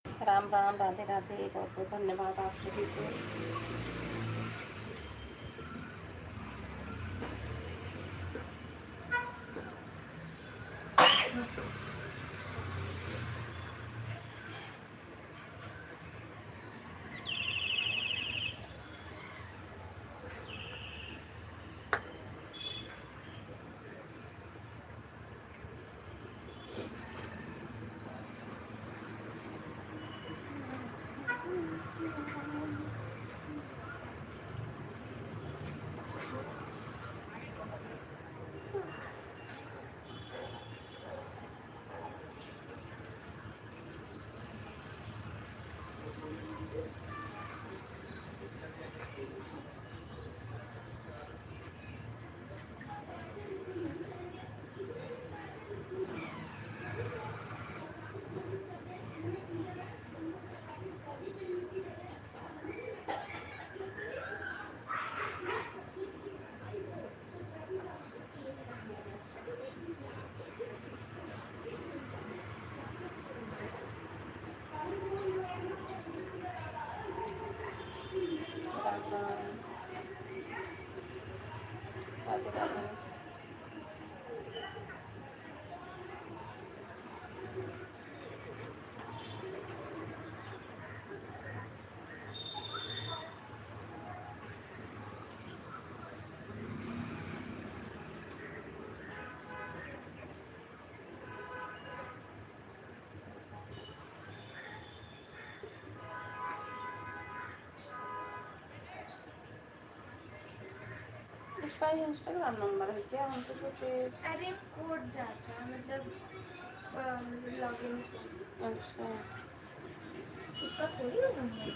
राम राम, राधे राधे, बहुत बहुत धन्यवाद आप सभी को। इसका इंस्टाग्राम नंबर है क्या? हम तो सोचे। अरे कोड जाता मतलब लॉगिन। अच्छा। उसका थोड़ी हो नंबर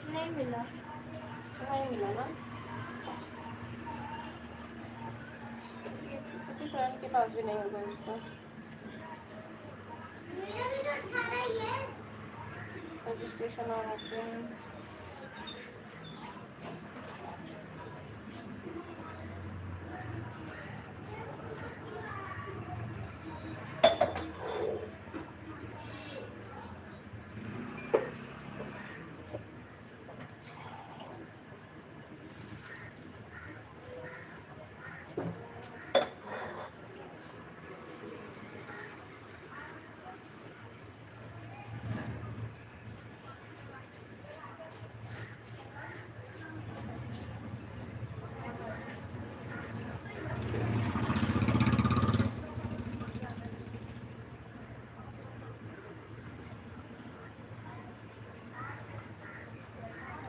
नहीं मिला। नहीं मिला ना? किसी किसी फ्रेंड के पास भी नहीं होगा उसका। मेरा भी तो 18 ही है। रजिस्ट्रेशन और होते हैं।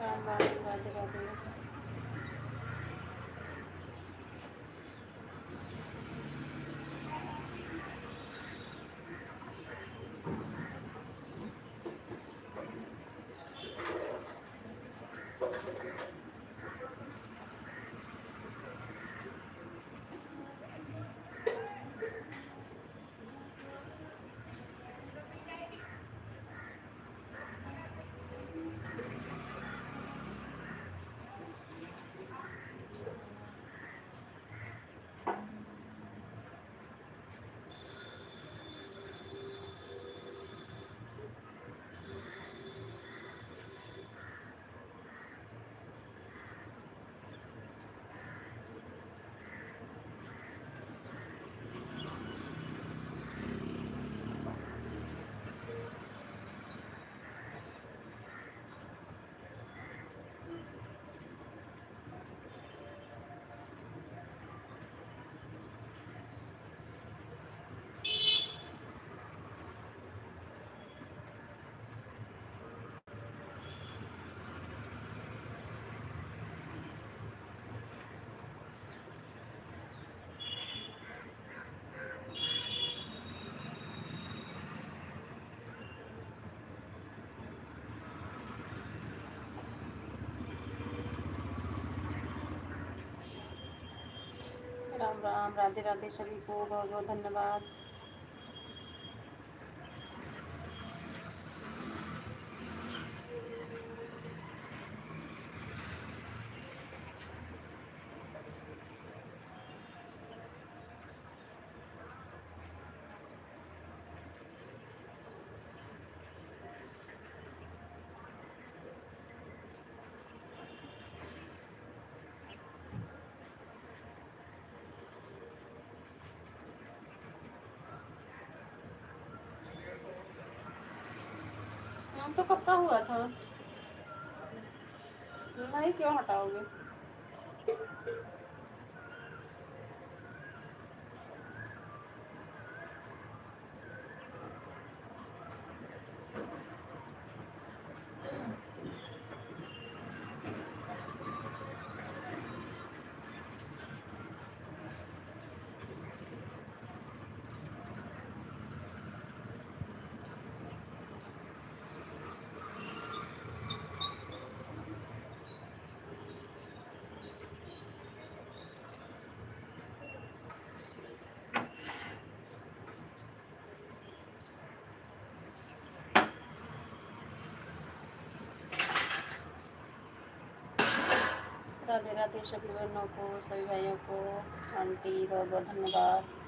राम राम, राधे राधे। राम राम, राधे राधे सभी को, बहुत बहुत धन्यवाद। तो कब का हुआ था? नहीं, क्यों हटाओगे? राधे राधे सभी बहनों को, सभी भाइयों को, आंटी बहुत बहुत धन्यवाद।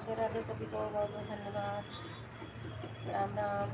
राधे राधे सभी को, बहुत बहुत धन्यवाद। राम राम।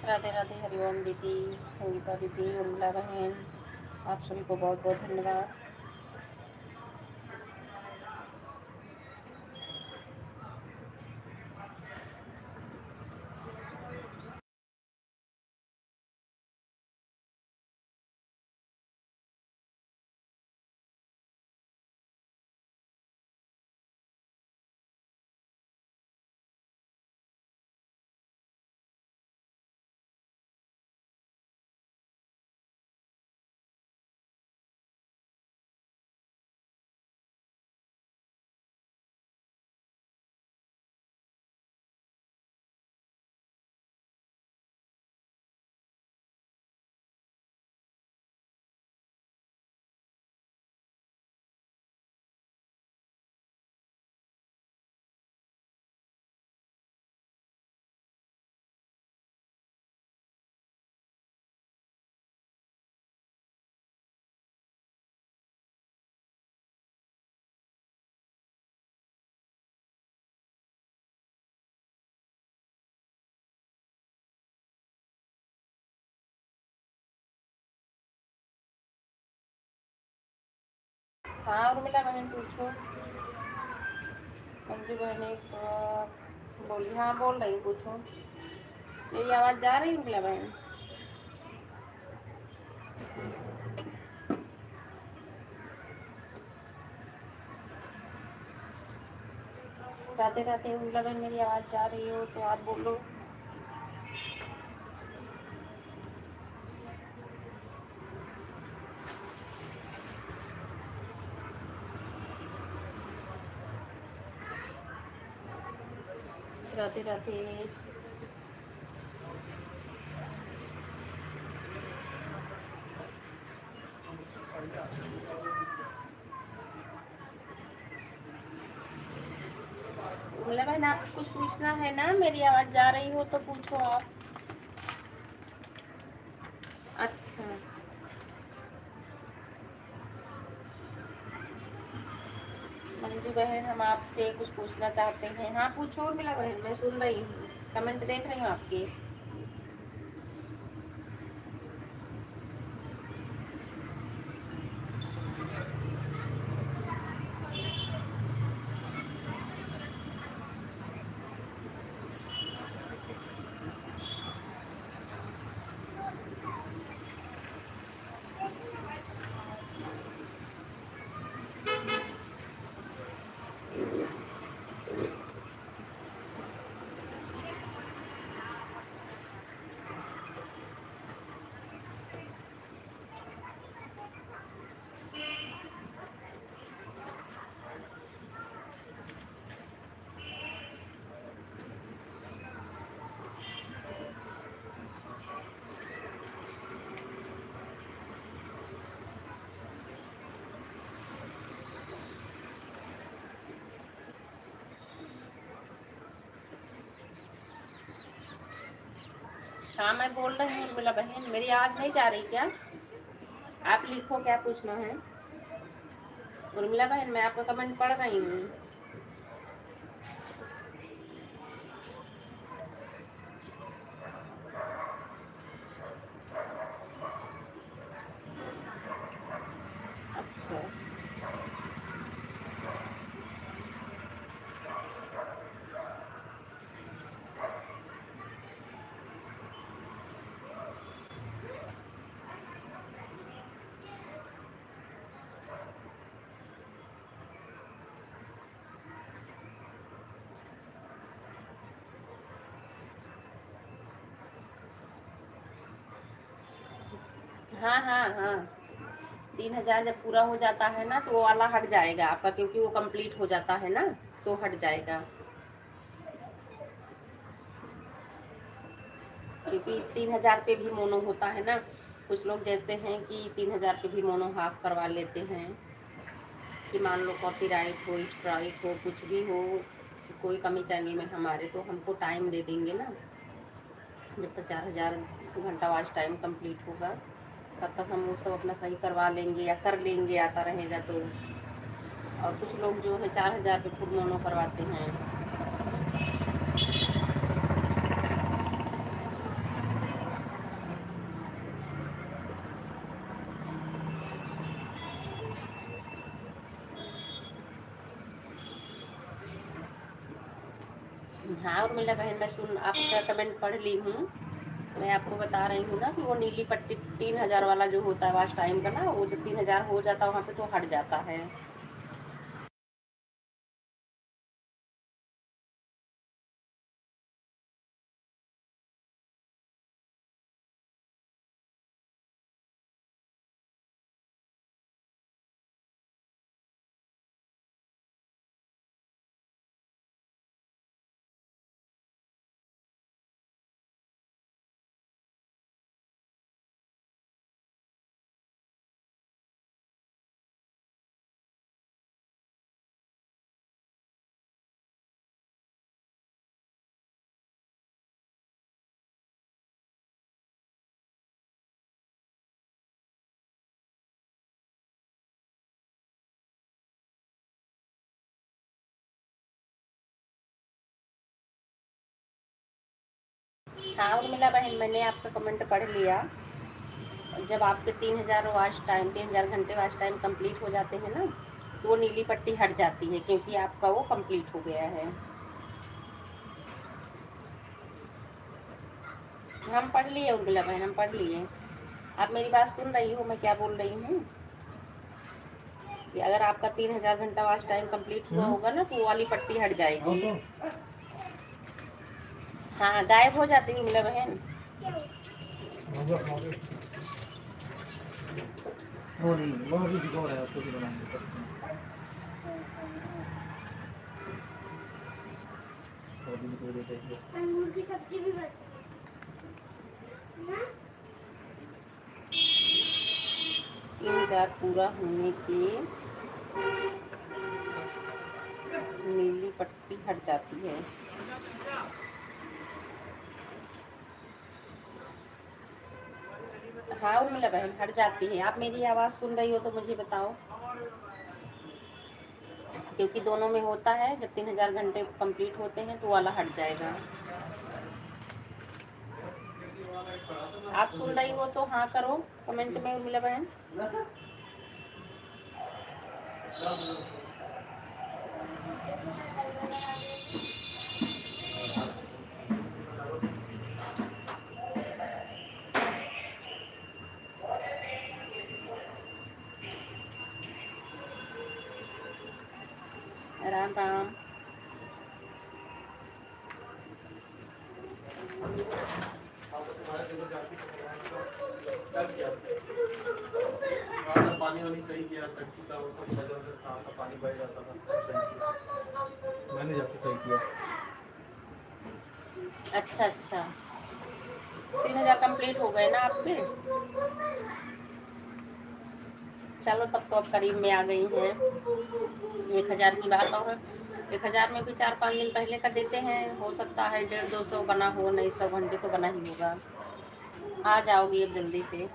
राधे राधे, हरिओम दीदी, संगीता दीदी, उर्मिला बहन, आप सभी को बहुत बहुत धन्यवाद। हाँ उर्मिला बहन पूछो। मंजू बहन एक बोली, हाँ बोल रही, पूछो। मेरी आवाज़ जा रही है उर्मिला बहन? राधे राधे उर्मिला बहन, मेरी आवाज़ जा रही हो तो आप बोलो। राधे राधे। उर्मिला बहन आपको कुछ पूछना है ना? मेरी आवाज़ जा रही हो तो पूछो आप। अच्छा, मंजू बहन हम आपसे कुछ पूछना चाहते हैं। हाँ पूछो उर्मिला बहन, मैं सुन रही हूँ, कमेंट देख रही हूँ आपके। हाँ मैं बोल रही हूँ उर्मिला बहन, मेरी आवाज़ नहीं जा रही क्या? आप लिखो क्या पूछना है। उर्मिला बहन मैं आपका कमेंट पढ़ रही हूँ। अच्छा, हाँ हाँ हाँ, 3000 जब पूरा हो जाता है ना तो वो वाला हट जाएगा आपका, क्योंकि वो कंप्लीट हो जाता है ना तो हट जाएगा। क्योंकि 3000 पे भी मोनो होता है ना, कुछ लोग जैसे हैं कि 3000 पे भी मोनो हाफ करवा लेते हैं कि मान लो कॉपीराइट हो, स्ट्राइक हो, कुछ भी हो, कोई कमी चैनल में हमारे, तो हमको टाइम दे देंगे ना। जब तक 4000 घंटा वाच टाइम कंप्लीट होगा तब तक हम वो सब अपना सही करवा लेंगे या कर लेंगे, आता रहेगा तो। और कुछ लोग जो है 4000 पे फुल मोनो करवाते हैं। हाँ उर्मिला बहन, मैं सुन आपका कमेंट पढ़ ली हूँ। मैं आपको बता रही हूँ ना कि वो नीली पट्टी 3000 वाला जो होता है वॉच टाइम का ना, वो जब 3000 हो जाता है वहाँ पे तो हट जाता है। हाँ उर्मिला बहन, मैंने आपका कमेंट पढ़ लिया। जब आपके 3000 वॉच टाइम 3000 घंटे वॉच टाइम कंप्लीट हो जाते हैं ना, तो वो नीली पट्टी हट जाती है, क्योंकि आपका वो कंप्लीट हो गया है। हम पढ़ लिए उर्मिला बहन, हम पढ़ लिए। आप मेरी बात सुन रही हो मैं क्या बोल रही हूँ? कि अगर आपका 3000 घंटा वॉच टाइम कंप्लीट हुआ होगा ना, तो वो वाली पट्टी हट जाएगी। हाँ गायब हो जाती है उर्मिला बहन। वो नहीं, वो अभी भिगो रहा है, उसको भी बनाएंगे। और भी भिगो देते हैं। अंगूर की सब्जी भी बनती है ना। 3000 पूरा होने की नीली पट्टी हट जाती है। हाँ उर्मिला बहन, हट जाती है। आप मेरी आवाज़ सुन रही हो तो मुझे बताओ, क्योंकि दोनों में होता है, जब 3000 घंटे कंप्लीट होते हैं तो वाला हट जाएगा। आप सुन रही हो तो हाँ करो कमेंट में उर्मिला बहन। राम राम। पानी वानी सही किया, टंकी का वो सब बदल कर कहाँ का पानी बह जाता था, सब सही किया। मैंने जाके सही किया। अच्छा अच्छा, 3000 कंप्लीट हो गए ना आपके? चलो तब तो अब करीब में आ गई हैं। 1000 की बात और है। 1000 में भी 4-5 दिन पहले का देते हैं, हो सकता है 150-200 बना हो, नहीं 100 घंटे तो बना ही होगा। आ जाओगी अब जल्दी से।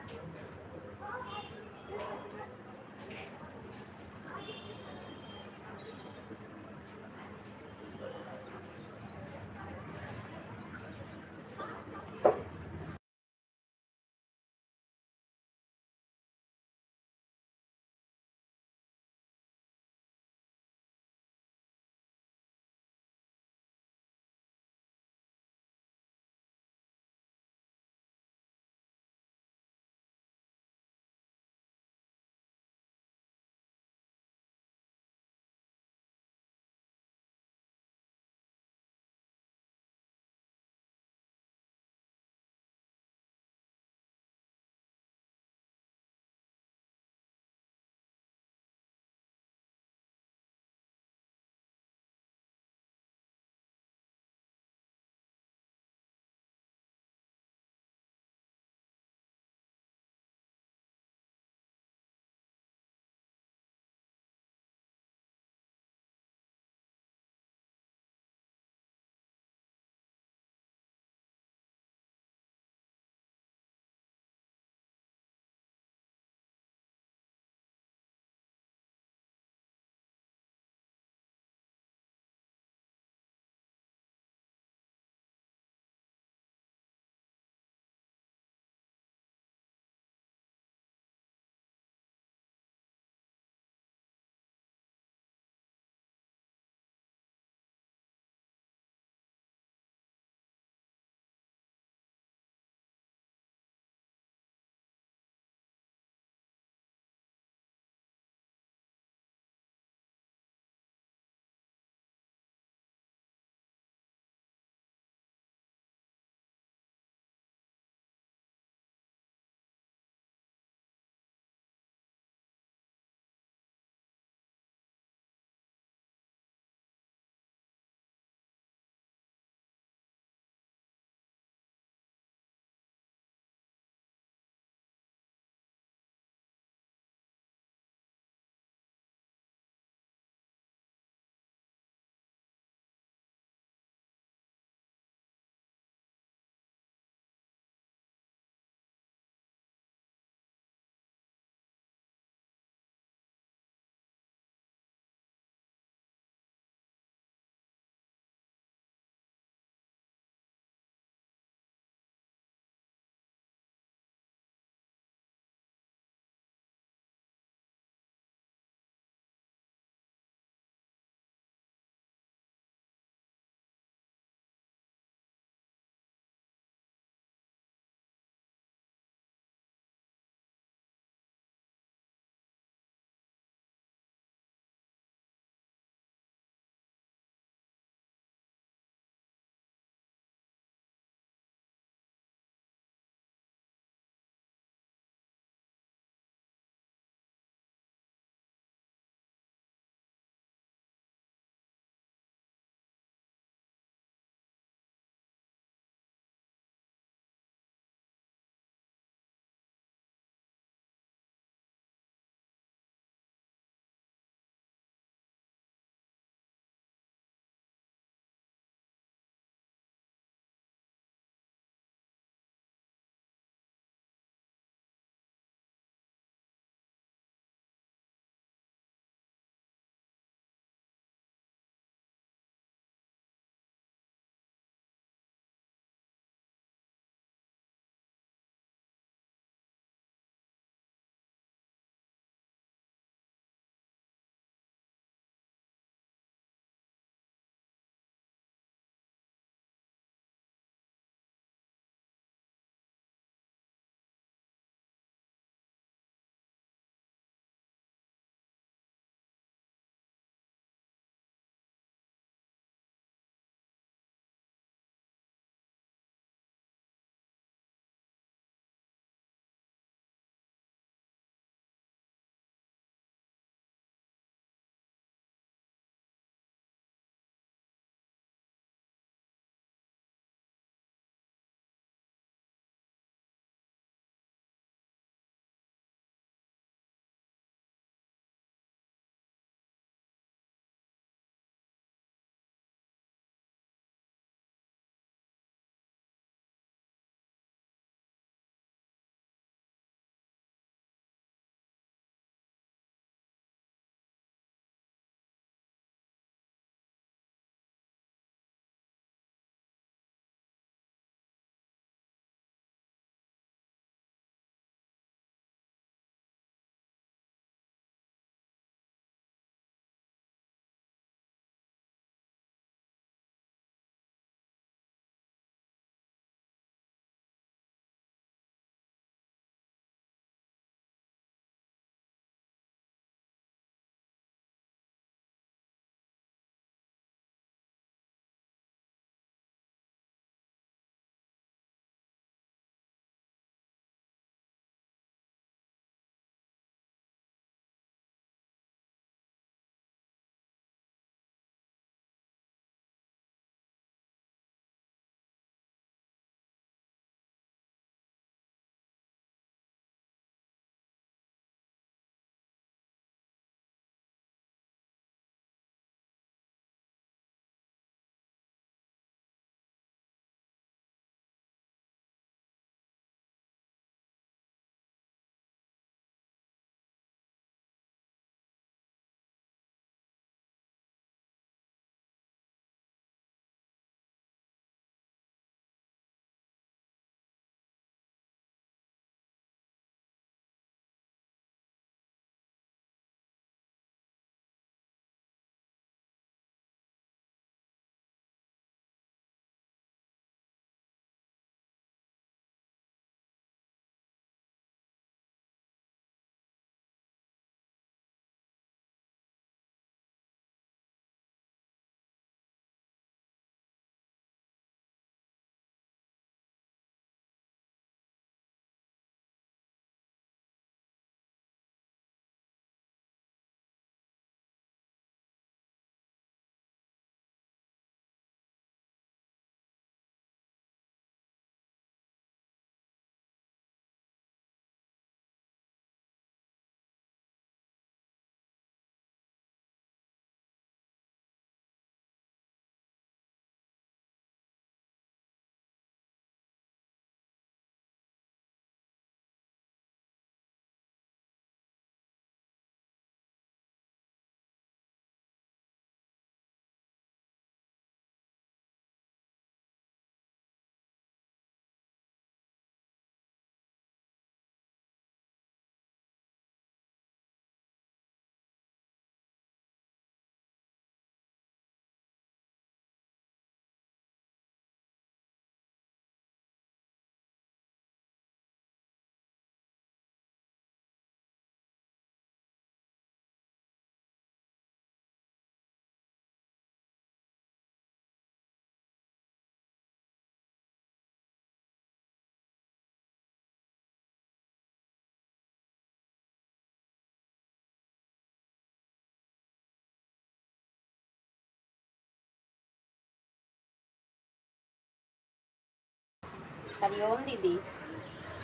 हरिओम दीदी,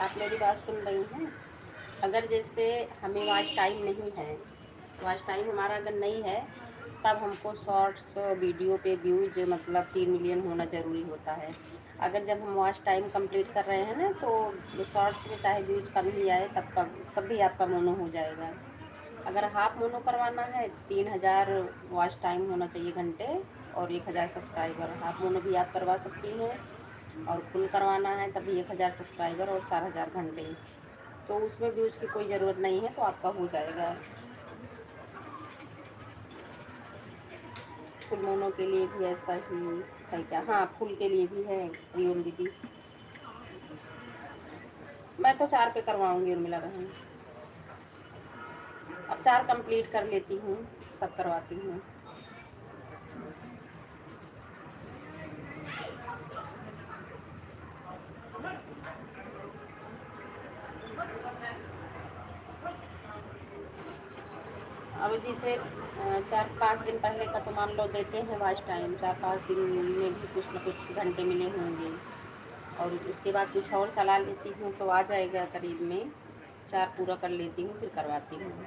आप मेरी बात सुन रही हैं? अगर जैसे हमें वॉच टाइम नहीं है, वॉच टाइम हमारा अगर नहीं है, तब हमको शॉर्ट्स वीडियो पे व्यूज मतलब 3 मिलियन होना ज़रूरी होता है। अगर जब हम वॉच टाइम कंप्लीट कर रहे हैं ना, तो शॉर्ट्स में चाहे व्यूज कम ही आए, तब भी आपका मोनो हो जाएगा। अगर हाफ मोनो करवाना है तो 3000 वॉच टाइम होना चाहिए घंटे, और 1000 सब्सक्राइबर। हाफ मोनो भी आप करवा सकती हैं, और फुल करवाना है तभी 1000 सब्सक्राइबर और 4000 घंटे। तो उसमें व्यूज की कोई ज़रूरत नहीं है, तो आपका हो जाएगा। फुल मोनो के लिए भी ऐसा ही है क्या? हाँ, फुल के लिए भी है हरिओम दीदी। मैं तो 4 पे करवाऊंगी उर्मिला बहन। अब 4 कंप्लीट कर लेती हूँ, तब करवाती हूँ। अब जैसे 4-5 दिन पहले का तो मान लो देते हैं वॉच टाइम, 4-5 दिन में भी कुछ न कुछ घंटे मिले होंगे, और उसके बाद कुछ और चला लेती हूँ तो आ जाएगा करीब में। 4 पूरा कर लेती हूँ, फिर करवाती हूँ।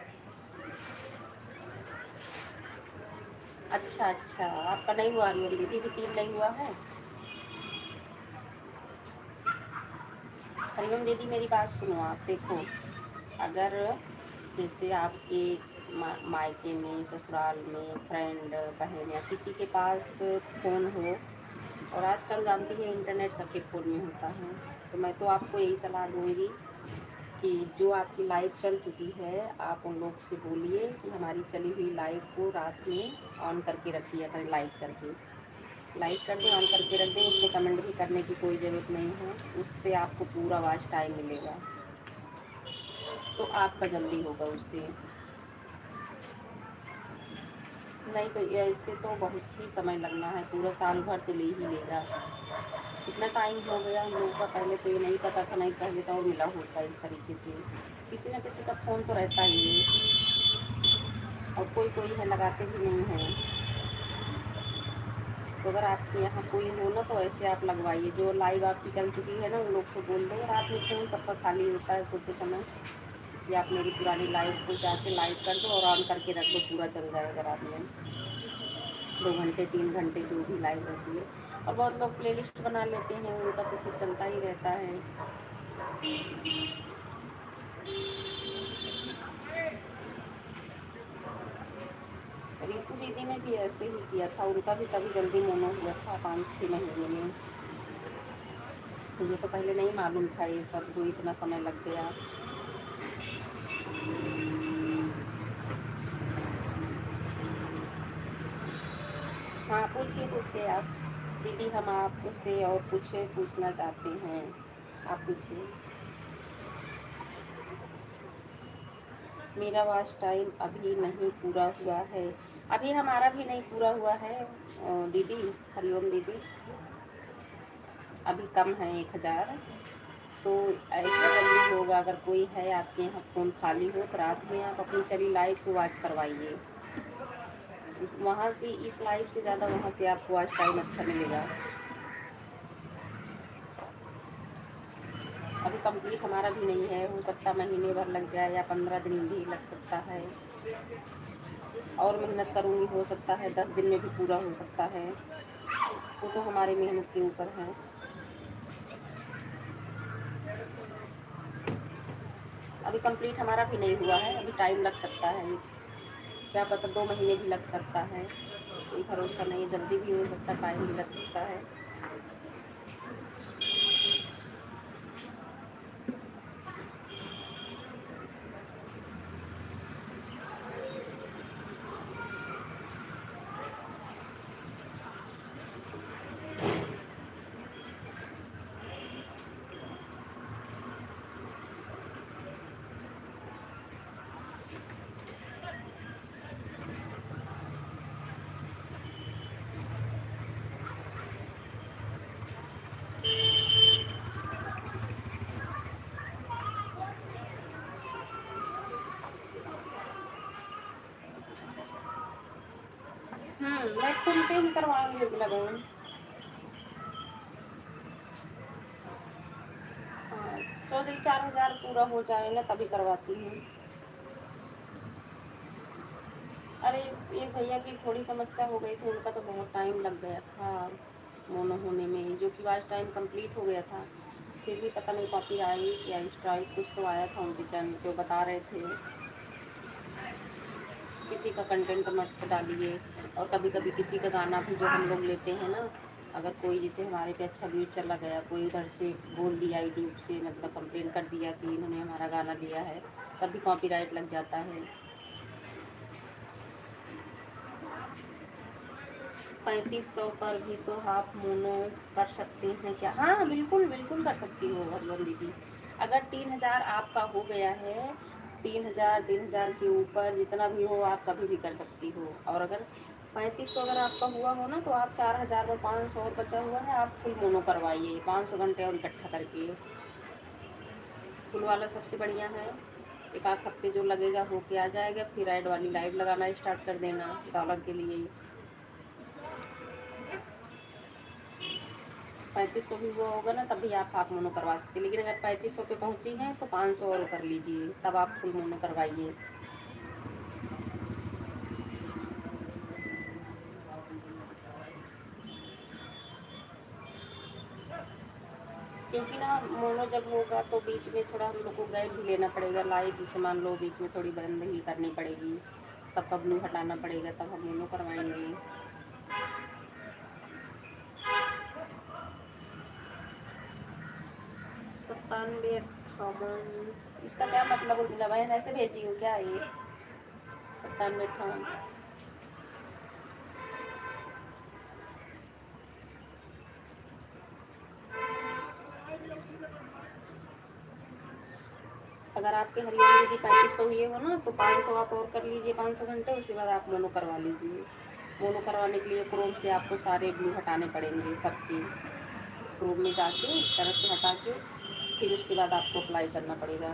अच्छा अच्छा, आपका नहीं हुआ हरिओम दीदी? भी 3 नहीं हुआ है? हरिओम दीदी मेरी बात सुनो, आप देखो, अगर जैसे आपके मायके में, ससुराल में, फ्रेंड बहन या किसी के पास फ़ोन हो, और आजकल जानती है इंटरनेट सबके फ़ोन में होता है, तो मैं तो आपको यही सलाह दूँगी कि जो आपकी लाइट चल चुकी है, आप उन लोग से बोलिए कि हमारी चली हुई लाइट को रात में ऑन करके रखिए करें, लाइट करके। लाइट कर दें, ऑन करके रख दें, उसमें कमेंट भी करने की कोई ज़रूरत नहीं है, उससे आपको पूरा वॉच टाइम मिलेगा, तो आपका जल्दी होगा उससे। नहीं तो ये इससे तो बहुत ही समय लगना है, पूरा साल भर तो ले ही लेगा। कितना टाइम हो गया हम लोगों का, पहले तो ये नहीं पता था, नहीं पहले तो और मिला होता इस तरीके से। किसी न किसी का फ़ोन तो रहता ही है, और कोई कोई है लगाते भी नहीं हैं। तो अगर आपके यहाँ कोई हो ना, तो ऐसे आप लगवाइए। जो लाइव आपकी चल चुकी है ना, उन लोग से बोल दो। रात में फ़ोन सबका खाली होता है सोते समय, या आप मेरी पुरानी लाइव को जाके लाइव कर दो और ऑन करके रख दो, पूरा चल जाएगा रात में। 2 घंटे 3 घंटे जो भी लाइव रहती है। और बहुत लोग प्लेलिस्ट बना लेते हैं, उनका तो फिर चलता ही रहता है। रितु दीदी ने भी ऐसे ही किया था, उनका भी तभी जल्दी मोनो हुआ था 5-6 महीने में। मुझे तो पहले नहीं मालूम था ये सब, जो इतना समय लग गया। हाँ, पूछिए पूछिए आप दीदी, हम आपसे और कुछ पूछना चाहते हैं, आप पूछिए। मेरा वॉच टाइम अभी नहीं पूरा हुआ है। अभी हमारा भी नहीं पूरा हुआ है दीदी, हरिओम दीदी, अभी कम है 1000। तो ऐसे जल्दी होगा, अगर कोई है आपके यहाँ फ़ोन खाली हो तो रात में आप अपनी चली लाइव को वॉच करवाइए। वहाँ से, इस लाइव से ज़्यादा वहाँ से आपको वॉच टाइम अच्छा मिलेगा। अभी कंप्लीट हमारा भी नहीं है, हो सकता महीने भर लग जाए या 15 दिन भी लग सकता है। और मेहनत करूँगी, हो सकता है 10 दिन में भी पूरा हो सकता है, तो हमारी मेहनत के ऊपर है। अभी कंप्लीट हमारा भी नहीं हुआ है, अभी टाइम लग सकता है, क्या पता 2 महीने भी लग सकता है, कोई भरोसा नहीं, जल्दी भी हो सकता, टाइम भी लग सकता है। मैं फुल पे ही करवाऊँगी उर्मिला बहन। सोच रही 4,000 पूरा हो जाए ना तभी करवाती हूँ। अरे एक भैया की थोड़ी समस्या हो गई थी, उनका तो बहुत टाइम लग गया था मोनो होने में, जो कि आज टाइम कंप्लीट हो गया था, फिर भी पता नहीं कॉपीराइट या स्ट्राइक कुछ तो आया था उनके चैनल पे। बता रहे थे किसी का कंटेंट मत डालिए, और कभी कभी किसी का गाना भी जो हम लोग लेते हैं ना, अगर कोई जैसे हमारे पे अच्छा व्यूज चला गया, कोई उधर से बोल दिया यूट्यूब से, मतलब कंप्लेन कर दिया कि इन्होंने हमारा गाना लिया है, तभी कॉपीराइट लग जाता है। 3500 पर भी तो आप मोनो कर सकती हैं क्या? हाँ बिल्कुल बिल्कुल कर सकती हो हरिओम दीदी। अगर 3,000 आपका हो गया है, 3,000 के ऊपर जितना भी हो आप कभी भी कर सकती हो। और अगर 3500 अगर आपका हुआ हो ना, तो आप 4,000 में 500 और बचा हुआ है, आप फुल मोनो करवाइए 500 घंटे और इकट्ठा करके। फुल वाला सबसे बढ़िया है। एक आध हफ्ते जो लगेगा हो के आ जाएगा, फिर ऐड वाली लाइव लगाना स्टार्ट कर देना डॉलर के लिए। 3500 भी हुआ होगा ना, तभी आप हाफ मोनो करवा सकते हैं। लेकिन अगर 3500 पे पहुंची हैं तो 500 और कर लीजिए, तब आप फुल मोनो करवाइए। क्योंकि ना मोनो जब होगा तो बीच में थोड़ा हम लोग को गैप भी लेना पड़ेगा। लाइव जैसे मान लो बीच में थोड़ी बंद भी करनी पड़ेगी, सबका ब्लू हटाना पड़ेगा, तब हम मोनो करवाएंगे। 9758, इसका क्या मतलब उर्मिला बहन? ऐसे भेजी हो क्या ये 9758? अगर आपके हरिओम दीदी 3500 हुए हो ना, तो 500 आप और कर लीजिए 500 घंटे, उसके बाद आप मोनो करवा लीजिए। मोनो करवाने के लिए क्रोम से आपको सारे ब्लू हटाने पड़ेंगे सबके। क्रोम में जाके तरफ से हटा के फिर उसके बाद आपको अप्लाई करना पड़ेगा।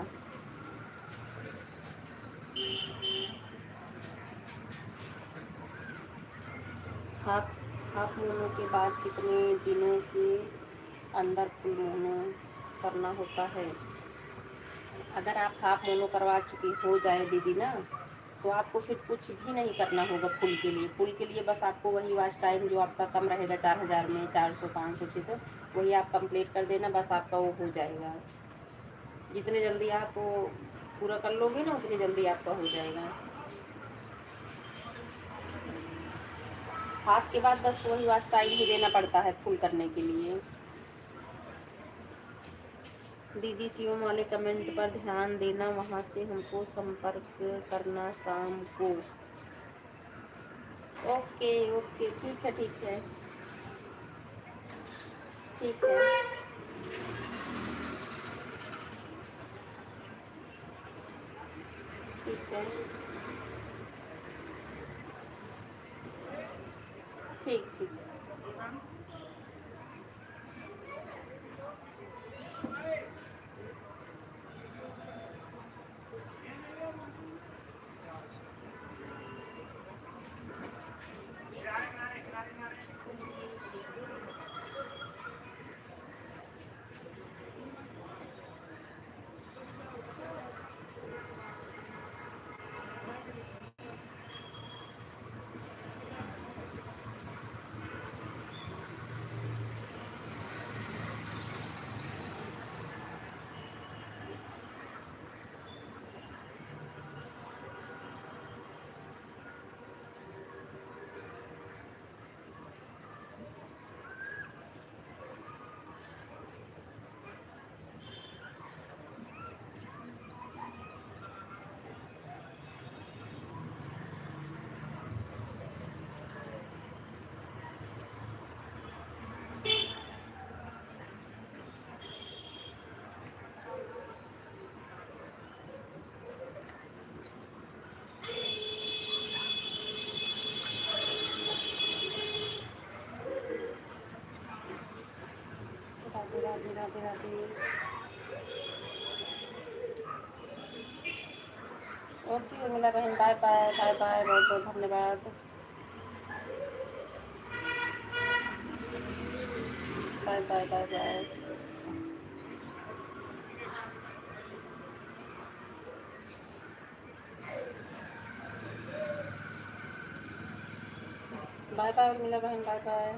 हाफ हाफ मोनो के बाद कितने दिनों के अंदर फुल मोनो करना होता है? अगर आप हाफ मोनो करवा चुकी हो जाए दीदी ना, तो आपको फिर कुछ भी नहीं करना होगा फुल के लिए। फुल के लिए बस आपको वही वॉच टाइम जो आपका कम रहेगा 4,000 में, 400 500 600, वही आप कंप्लीट कर देना, बस आपका वो हो जाएगा। जितने जल्दी आप वो पूरा कर लोगे ना, उतनी जल्दी आपका हो जाएगा। हाफ के बाद बस वही वॉच टाइम ही देना पड़ता है फुल करने के लिए। दीदी सीओम वाले कमेंट पर ध्यान देना, वहाँ से हमको संपर्क करना शाम को। ओके ओके, ठीक है ठीक है ठीक है। ठीक है ठीक ठीक। राधे राधे राधे राधे। ओके उर्मिला बहन, बाय बाय बाय बाय, बहुत बहुत धन्यवाद। Bye bye bye bye. Bye bye Urmila बहन, बाय बाय।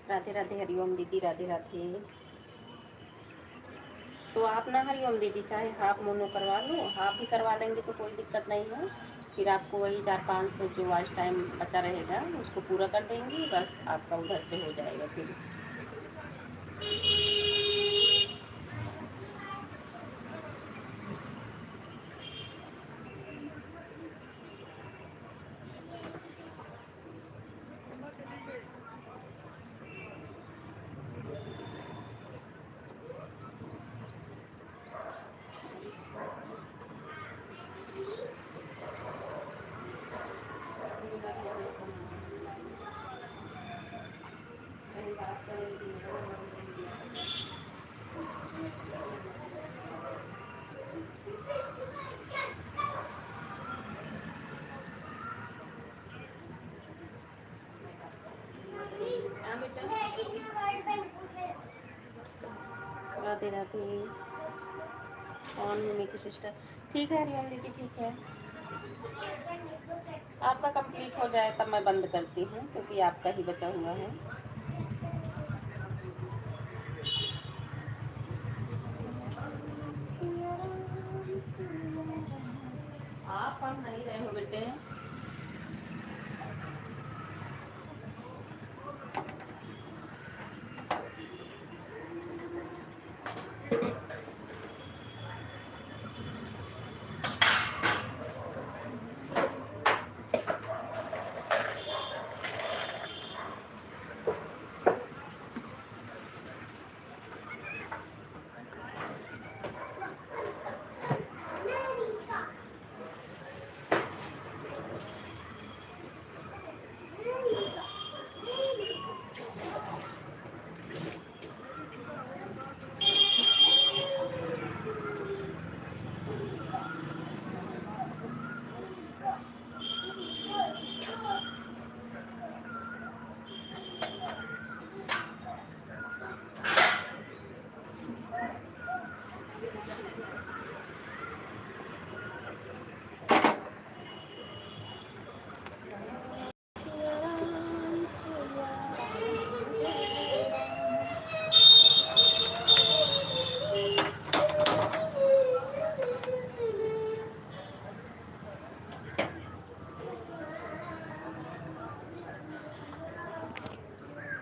राधे राधे, हरिओम दीदी, राधे राधे। तो आप ना हरिओम दीदी चाहे हाफ मोनो करवा लो, हाफ भी करवा लेंगे तो कोई दिक्कत नहीं है। फिर आपको वही 400-500 जो वॉच टाइम बचा रहेगा उसको पूरा कर देंगे, बस आपका उधर से हो जाएगा फिर। Radhe Radhe. On make sister, ठीक है हरिओम दीदी, ठीक है। आपका कंप्लीट हो जाए तब मैं बंद करती हूँ, क्योंकि आपका ही बचा हुआ है। आप पढ़ नहीं रहे हो बेटे?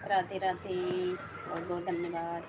राधे राधे, बहुत बहुत धन्यवाद।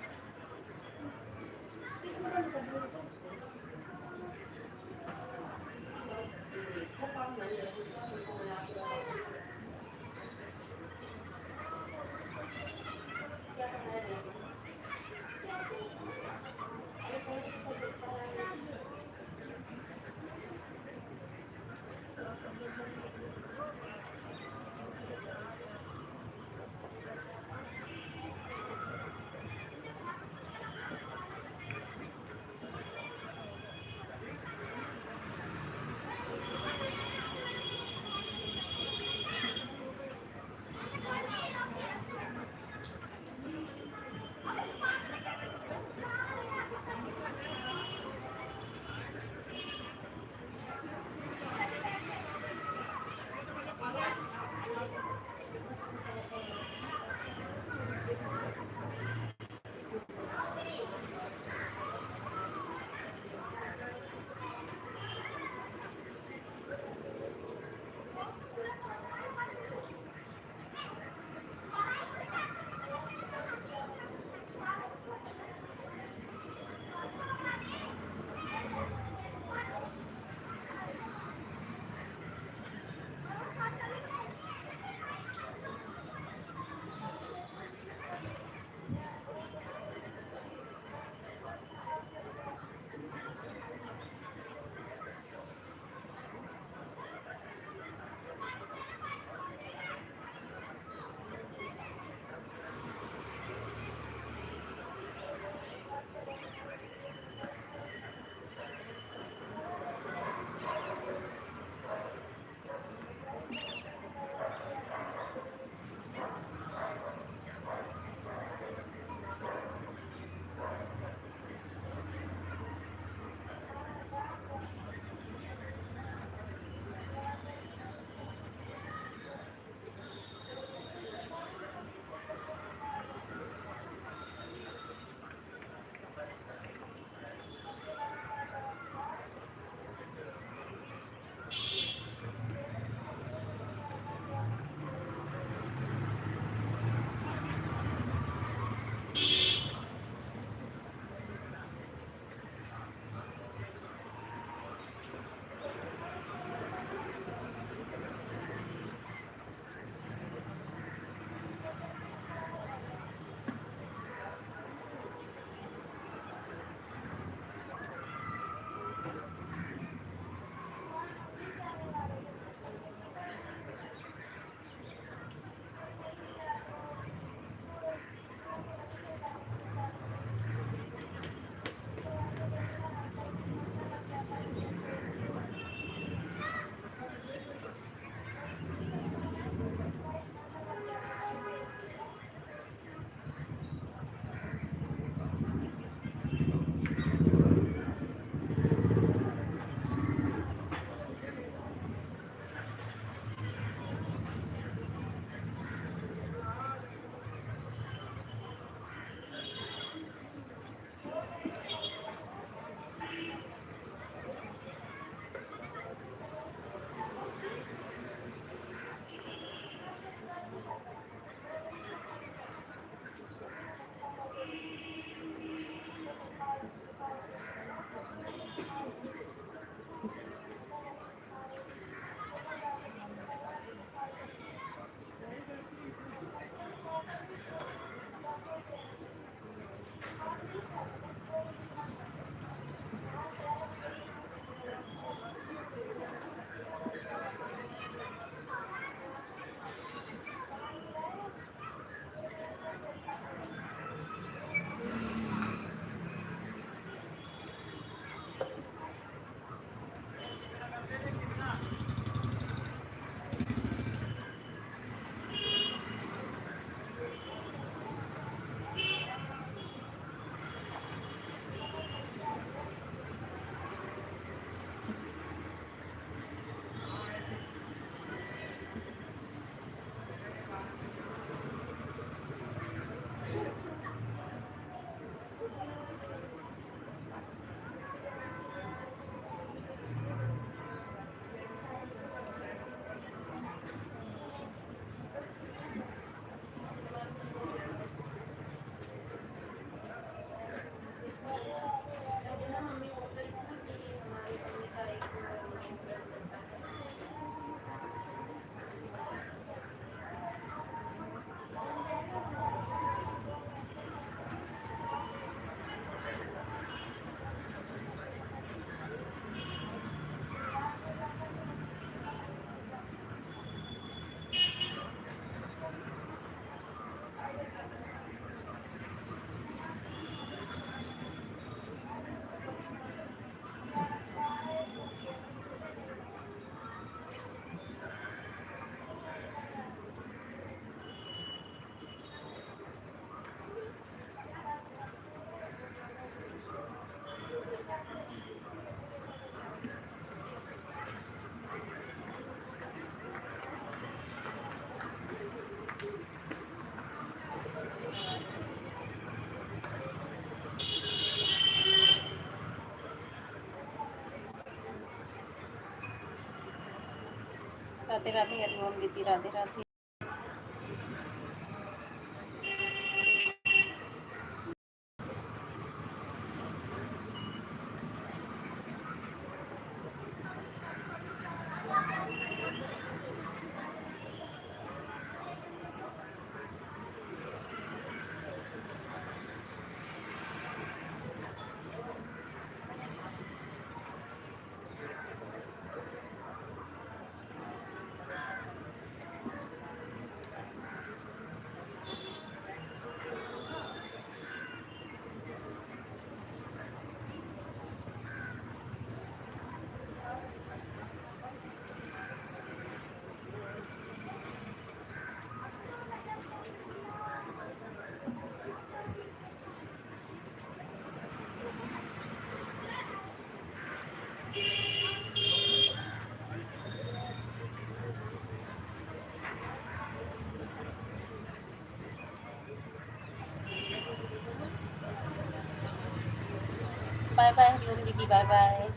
राधे राधे हरिओम दीदी, राधे राधे। बाय बाय हरिओम दीदी, बाय बाय।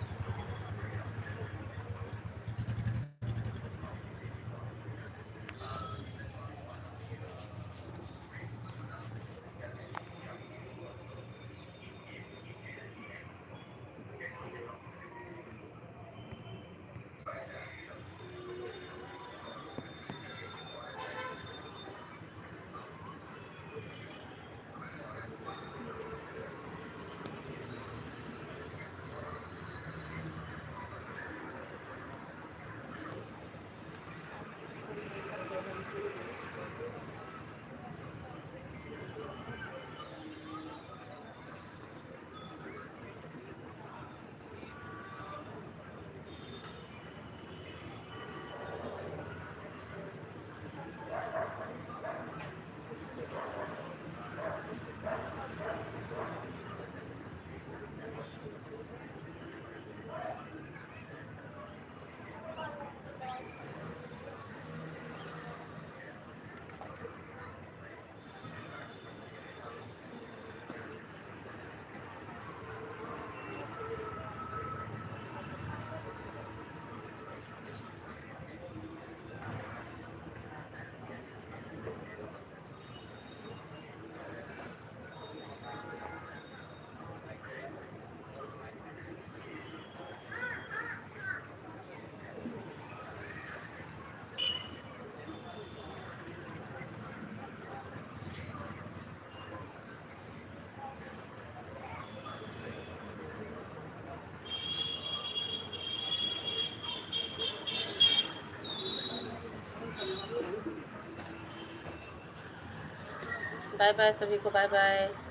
बाय बाय सभी को, बाय बाय।